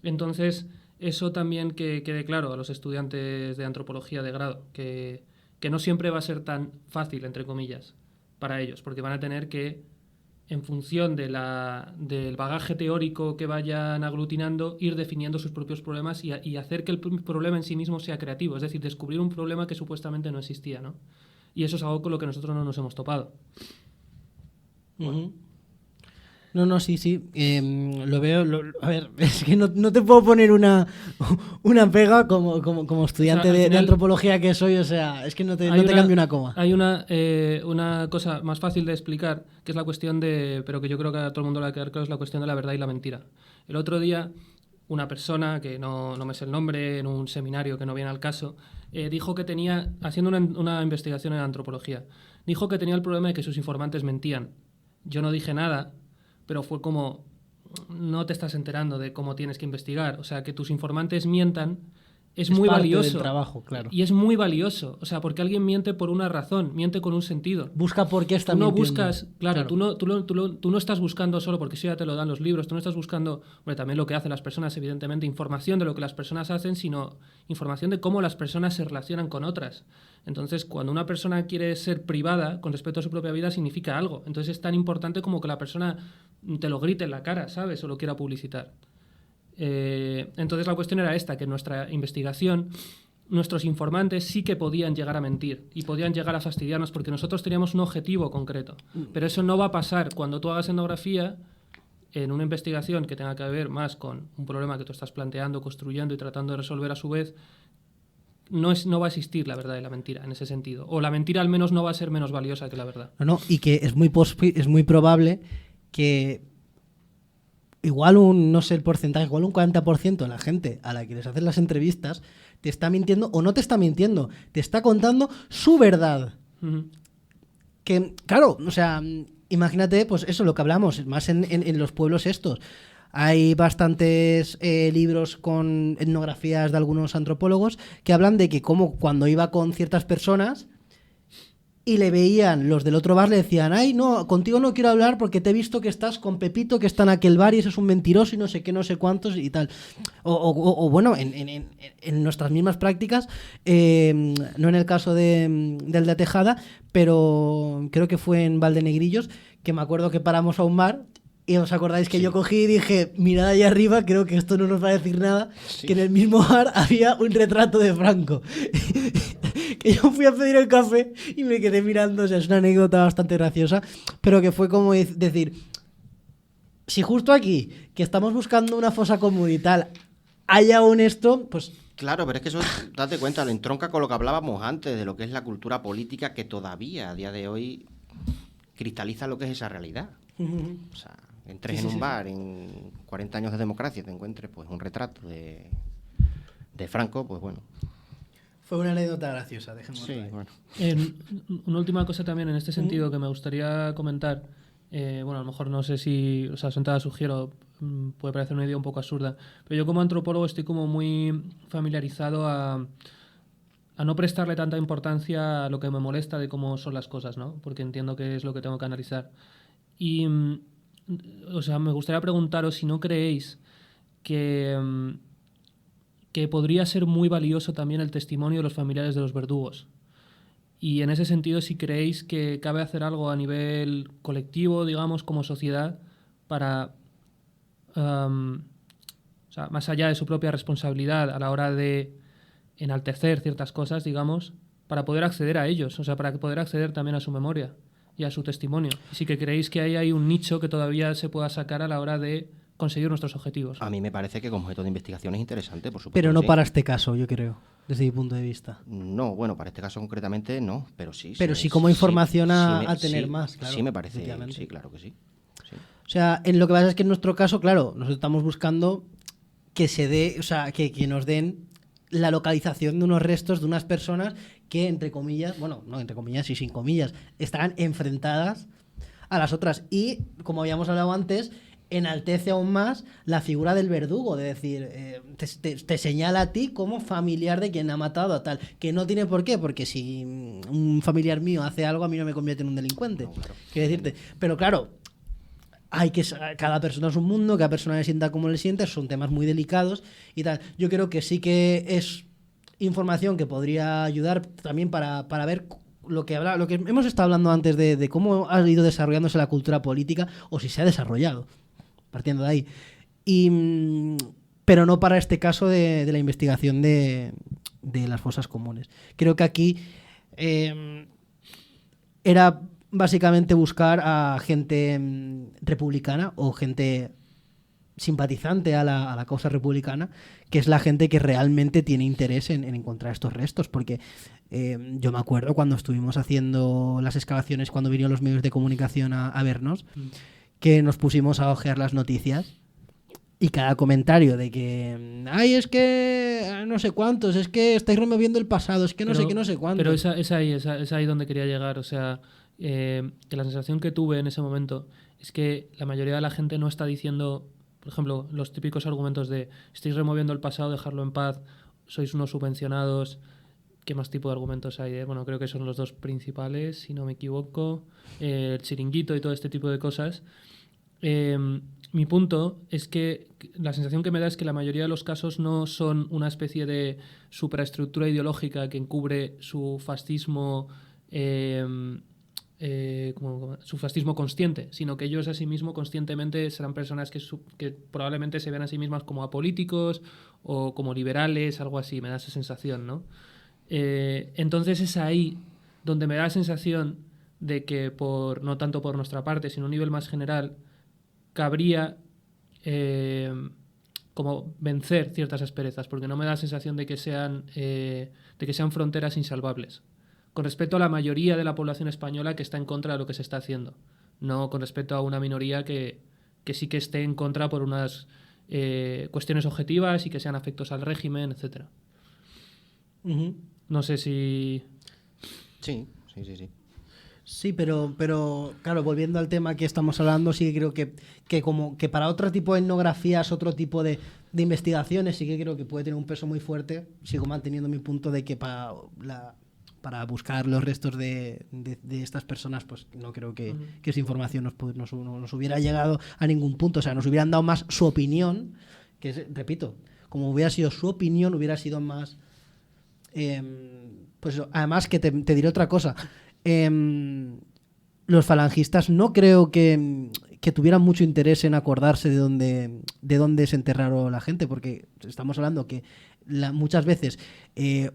Entonces, eso también que quede claro a los estudiantes de antropología de grado, que no siempre va a ser tan fácil, entre comillas, para ellos, porque van a tener que, en función del bagaje teórico que vayan aglutinando, ir definiendo sus propios problemas y hacer que el problema en sí mismo sea creativo, es decir, descubrir un problema que supuestamente no existía, ¿no? Y eso es algo con lo que nosotros no nos hemos topado. Bueno. No, sí. Lo veo. A ver, es que no te puedo poner una pega como estudiante, o sea, de antropología que soy, o sea, es que no te cambio una coma. Hay una cosa más fácil de explicar, que es la cuestión pero que yo creo que a todo el mundo le va a quedar claro, es la cuestión de la verdad y la mentira. El otro día, una persona, que no me sé el nombre, en un seminario que no viene al caso, dijo que tenía, haciendo una investigación en antropología, dijo que tenía el problema de que sus informantes mentían. Yo no dije nada, pero fue como, no te estás enterando de cómo tienes que investigar. O sea, que tus informantes mientan es muy parte valioso. Del trabajo, claro. Y es muy valioso. O sea, porque alguien miente por una razón, miente con un sentido. Busca por qué está mintiendo. Tú no buscas, claro. Tú no estás buscando solo, porque eso ya te lo dan los libros, tú no estás buscando, bueno, también lo que hacen las personas, evidentemente, información de lo que las personas hacen, sino información de cómo las personas se relacionan con otras. Entonces, cuando una persona quiere ser privada con respecto a su propia vida, significa algo. Entonces es tan importante como que la persona te lo grite en la cara, ¿sabes? O lo quiera publicitar. Entonces la cuestión era esta, que en nuestra investigación nuestros informantes sí que podían llegar a mentir y podían llegar a fastidiarnos porque nosotros teníamos un objetivo concreto. Pero eso no va a pasar cuando tú hagas etnografía en una investigación que tenga que ver más con un problema que tú estás planteando, construyendo y tratando de resolver a su vez. No va a existir la verdad y la mentira en ese sentido. O la mentira al menos no va a ser menos valiosa que la verdad. No, y que es muy probable que igual no sé el porcentaje, igual un 40% de la gente a la que les haces las entrevistas te está mintiendo o no te está mintiendo, te está contando su verdad. Uh-huh. Que, claro, o sea, imagínate, pues eso, lo que hablamos, más en los pueblos estos. Hay bastantes libros con etnografías de algunos antropólogos que hablan de que como cuando iba con ciertas personas y le veían los del otro bar, le decían, ay, no, contigo no quiero hablar porque te he visto que estás con Pepito, que está en aquel bar y ese es un mentiroso y no sé qué, no sé cuántos y tal. O bueno, en nuestras mismas prácticas, no en el caso del de Tejada, pero creo que fue en Valdenegrillos, que me acuerdo que paramos a un bar. Y os acordáis que yo cogí y dije, mirad ahí arriba, creo que esto no nos va a decir nada, que en el mismo bar había un retrato de Franco. Que yo fui a pedir el café y me quedé mirando, o sea, es una anécdota bastante graciosa, pero que fue como decir, si justo aquí, que estamos buscando una fosa común y tal, hay aún esto, pues... Claro, pero es que eso, date cuenta, lo entronca con lo que hablábamos antes, de lo que es la cultura política, que todavía a día de hoy cristaliza lo que es esa realidad. O sea, entres en un bar, en 40 años de democracia, te encuentres pues un retrato de Franco, pues bueno. Fue una anécdota graciosa, dejémoslo ahí. Bueno. Una última cosa también en este sentido que me gustaría comentar. Bueno, a lo mejor no sé si, o sea, sentada sugiero, puede parecer una idea un poco absurda, pero yo como antropólogo estoy como muy familiarizado a no prestarle tanta importancia a lo que me molesta de cómo son las cosas, ¿no? Porque entiendo que es lo que tengo que analizar. Y, o sea, me gustaría preguntaros si no creéis que podría ser muy valioso también el testimonio de los familiares de los verdugos. Y en ese sentido, si creéis que cabe hacer algo a nivel colectivo, digamos, como sociedad, para, o sea, más allá de su propia responsabilidad a la hora de enaltecer ciertas cosas, digamos, para poder acceder a ellos, o sea, para poder acceder también a su memoria y a su testimonio. Y si que creéis que hay un nicho que todavía se pueda sacar a la hora de conseguir nuestros objetivos. A mí me parece que como objeto de investigación es interesante, por supuesto. Pero no sí. para este caso, yo creo, desde mi punto de vista. No, bueno, para este caso concretamente no, pero sí. Pero sí como información a tener más, claro. Sí, me parece, sí, claro que sí. O sea, en lo que pasa es que en nuestro caso, claro, nosotros estamos buscando que se dé, o sea, que nos den la localización de unos restos de unas personas que, entre comillas, bueno, no entre comillas y sin comillas, estarán enfrentadas a las otras. Y, como habíamos hablado antes, enaltece aún más la figura del verdugo, de decir, te señala a ti como familiar de quien ha matado a tal, que no tiene por qué, porque si un familiar mío hace algo, a mí no me convierte en un delincuente. No, claro. Quiero decirte, pero claro, cada persona es un mundo, cada persona le sienta como le siente, son temas muy delicados y tal. Yo creo que sí que es información que podría ayudar también para ver lo que hemos estado hablando antes de cómo ha ido desarrollándose la cultura política o si se ha desarrollado, partiendo de ahí. Pero no para este caso de la investigación de las fosas comunes. Creo que aquí era básicamente buscar a gente republicana o gente simpatizante a la causa republicana, que es la gente que realmente tiene interés en encontrar estos restos, porque yo me acuerdo cuando estuvimos haciendo las excavaciones, cuando vinieron los medios de comunicación a vernos, que nos pusimos a ojear las noticias y cada comentario de que ay, es que no sé cuántos, es que estáis removiendo el pasado, es que no sé qué, no sé cuántos. Pero es ahí donde quería llegar, o sea, que la sensación que tuve en ese momento es que la mayoría de la gente no está diciendo, por ejemplo, los típicos argumentos de estáis removiendo el pasado, dejarlo en paz, sois unos subvencionados. ¿Qué más tipo de argumentos hay? Bueno, creo que son los dos principales, si no me equivoco, el chiringuito y todo este tipo de cosas. Mi punto es que la sensación que me da es que la mayoría de los casos no son una especie de supraestructura ideológica que encubre su fascismo su fascismo consciente, sino que ellos a sí mismos conscientemente serán personas que probablemente se vean a sí mismas como apolíticos o como liberales, algo así, me da esa sensación, ¿no? Entonces es ahí donde me da la sensación de que no tanto por nuestra parte, sino a un nivel más general, cabría como vencer ciertas asperezas, porque no me da la sensación de que sean fronteras insalvables. Con respecto a la mayoría de la población española que está en contra de lo que se está haciendo, no con respecto a una minoría que sí que esté en contra por unas cuestiones objetivas y que sean afectos al régimen, etc. No sé si... Sí. Sí, pero claro, volviendo al tema que estamos hablando, sí que creo que como que para otro tipo de etnografías, otro tipo de investigaciones, sí que creo que puede tener un peso muy fuerte. Sigo manteniendo mi punto de que para para buscar los restos de estas personas, pues no creo que esa información nos hubiera llegado a ningún punto. O sea, nos hubieran dado más su opinión, que es, repito, como hubiera sido su opinión, hubiera sido más... pues además que te diré otra cosa. Los falangistas no creo que tuvieran mucho interés en acordarse de dónde se enterraron la gente, porque estamos hablando que muchas veces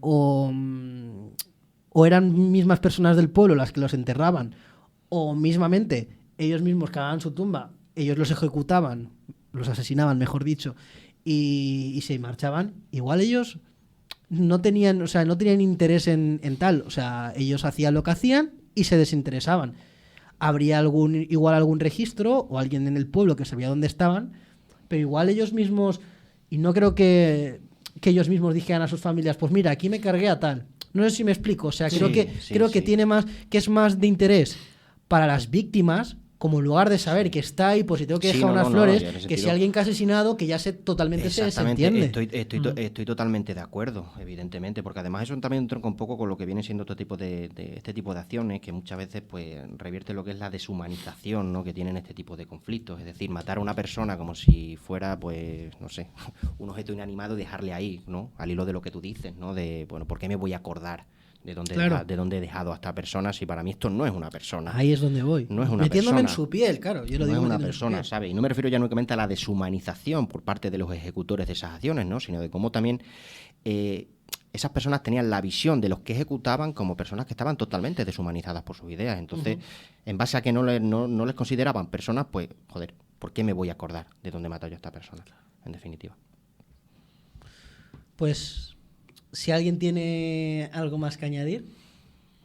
o eran mismas personas del pueblo las que los enterraban, o mismamente ellos mismos cavaban su tumba, ellos los ejecutaban, los asesinaban, mejor dicho, y se marchaban. Igual ellos no tenían interés en tal, o sea, ellos hacían lo que hacían y se desinteresaban. Habría algún registro o alguien en el pueblo que sabía dónde estaban, pero igual ellos mismos, y no creo que ellos mismos dijeran a sus familias, pues mira, aquí me cargué a tal. No sé si me explico, o sea, creo que tiene más, que es más de interés para las víctimas, como en lugar de saber que está ahí, pues si tengo que dejar unas flores, que si alguien que ha asesinado, que ya totalmente se desentiende. Estoy totalmente de acuerdo, evidentemente, porque además eso también tronca un poco con lo que viene siendo este tipo de acciones, que muchas veces pues revierte lo que es la deshumanización, ¿no?, que tienen este tipo de conflictos. Es decir, matar a una persona como si fuera, pues, no sé, un objeto inanimado y dejarle ahí, ¿no?, al hilo de lo que tú dices, ¿no?, de, bueno, ¿por qué me voy a acordar de dónde he dejado a esta persona si para mí esto no es una persona? Ahí es donde voy. No es una metiéndome persona. En su piel, claro. Yo lo digo, no es una persona, ¿sabes? Y no me refiero ya únicamente a la deshumanización por parte de los ejecutores de esas acciones, ¿no?, sino de cómo también esas personas tenían la visión de los que ejecutaban como personas que estaban totalmente deshumanizadas por sus ideas. Entonces, en base a que no les consideraban personas, pues, joder, ¿por qué me voy a acordar de dónde he matado yo a esta persona? En definitiva. Pues... si alguien tiene algo más que añadir.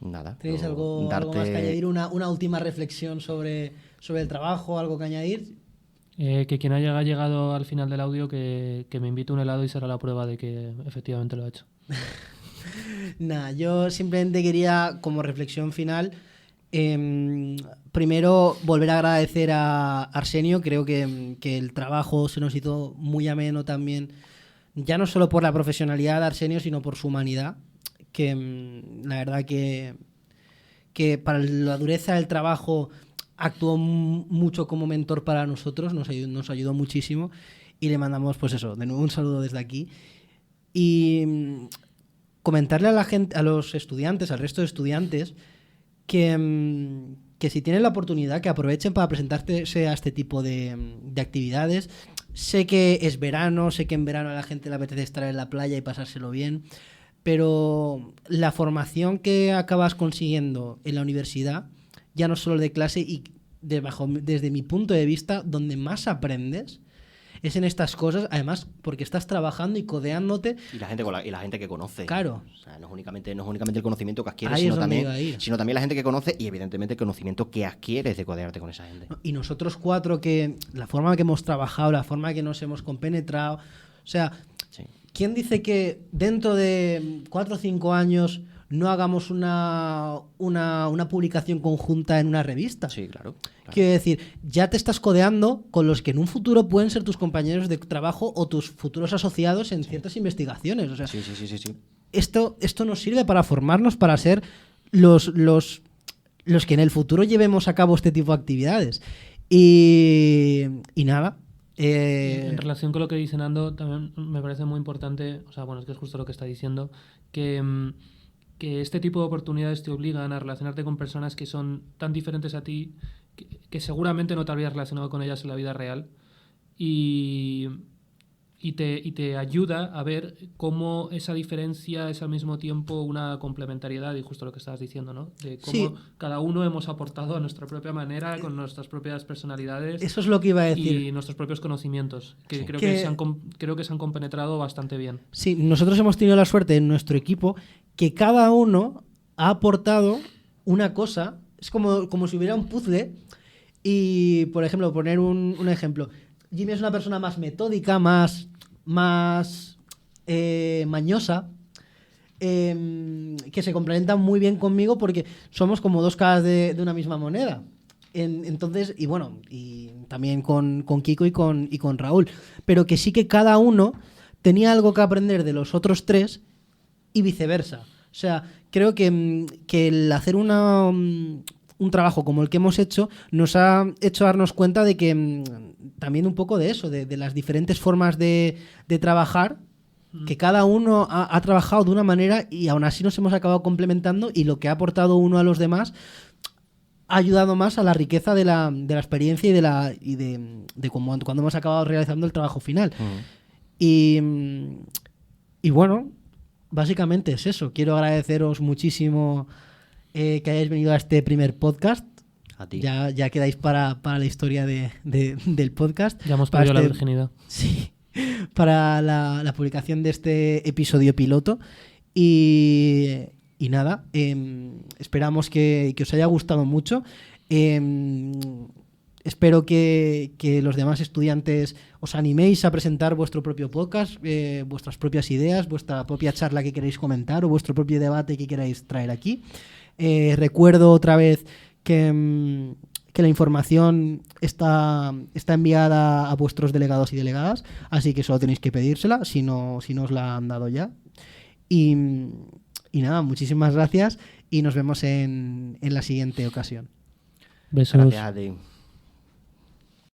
Nada. ¿Tenéis algo más que añadir? ¿Una última reflexión sobre el trabajo? ¿Algo que añadir? Que quien haya llegado al final del audio que me invite un helado y será la prueba de que efectivamente lo ha hecho. Nada, yo simplemente quería, como reflexión final, primero volver a agradecer a Arsenio. Creo que el trabajo se nos hizo muy ameno también, ya no solo por la profesionalidad de Arsenio, sino por su humanidad, que la verdad que para la dureza del trabajo actuó mucho como mentor para nosotros, nos ayudó muchísimo, y le mandamos, pues eso, de nuevo un saludo desde aquí. Y comentarle a la gente, a los estudiantes, al resto de estudiantes, que si tienen la oportunidad, que aprovechen para presentarse a este tipo de actividades. Sé que es verano, sé que en verano a la gente le apetece estar en la playa y pasárselo bien, pero la formación que acabas consiguiendo en la universidad, ya no solo de clase, y desde mi punto de vista, donde más aprendes es en estas cosas, además porque estás trabajando y codeándote. Y la gente que conoce. Claro. O sea, no es únicamente el conocimiento que adquieres, sino también la gente que conoce, y evidentemente el conocimiento que adquieres de codearte con esa gente. Y nosotros cuatro, que la forma que hemos trabajado, la forma que nos hemos compenetrado, o sea, sí. ¿Quién dice que dentro de 4 o 5 años no hagamos una publicación conjunta en una revista? Sí, claro. Quiero decir, ya te estás codeando con los que en un futuro pueden ser tus compañeros de trabajo o tus futuros asociados en ciertas investigaciones. O sea, sí. Esto nos sirve para formarnos, para ser los que en el futuro llevemos a cabo este tipo de actividades. Y nada. En relación con lo que dice Nando, también me parece muy importante, o sea, bueno, es que es justo lo que está diciendo, que este tipo de oportunidades te obligan a relacionarte con personas que son tan diferentes a ti que seguramente no te habrías relacionado con ellas en la vida real, y te ayuda a ver cómo esa diferencia es al mismo tiempo una complementariedad, y justo lo que estabas diciendo, ¿no? De cómo cada uno hemos aportado a nuestra propia manera, con nuestras propias personalidades. Eso es lo que iba a decir. Y nuestros propios conocimientos, que, sí. creo que se han compenetrado bastante bien. Sí, nosotros hemos tenido la suerte en nuestro equipo que cada uno ha aportado una cosa. Es como si hubiera un puzzle y, por ejemplo, poner un ejemplo. Jimmy es una persona más metódica, más mañosa, que se complementa muy bien conmigo porque somos como dos caras de una misma moneda. Entonces, y bueno, y también con Kiko y con Raúl, pero que sí que cada uno tenía algo que aprender de los otros tres y viceversa. O sea, creo que el hacer un trabajo como el que hemos hecho nos ha hecho darnos cuenta de que también un poco de eso, de las diferentes formas de trabajar, que cada uno ha trabajado de una manera y aún así nos hemos acabado complementando, y lo que ha aportado uno a los demás ha ayudado más a la riqueza de la experiencia y de cuando hemos acabado realizando el trabajo final. Y bueno, básicamente es eso. Quiero agradeceros muchísimo que hayáis venido a este primer podcast. A ti. Ya quedáis para la historia del podcast. Ya hemos perdido la virginidad. Sí, para la publicación de este episodio piloto. Y nada, esperamos que os haya gustado mucho. Espero que los demás estudiantes os animéis a presentar vuestro propio podcast, vuestras propias ideas, vuestra propia charla que queréis comentar o vuestro propio debate que queráis traer aquí. Recuerdo otra vez que la información está enviada a vuestros delegados y delegadas, así que solo tenéis que pedírsela si no os la han dado ya. Y nada, muchísimas gracias y nos vemos en la siguiente ocasión. Besos. Gracias a ti.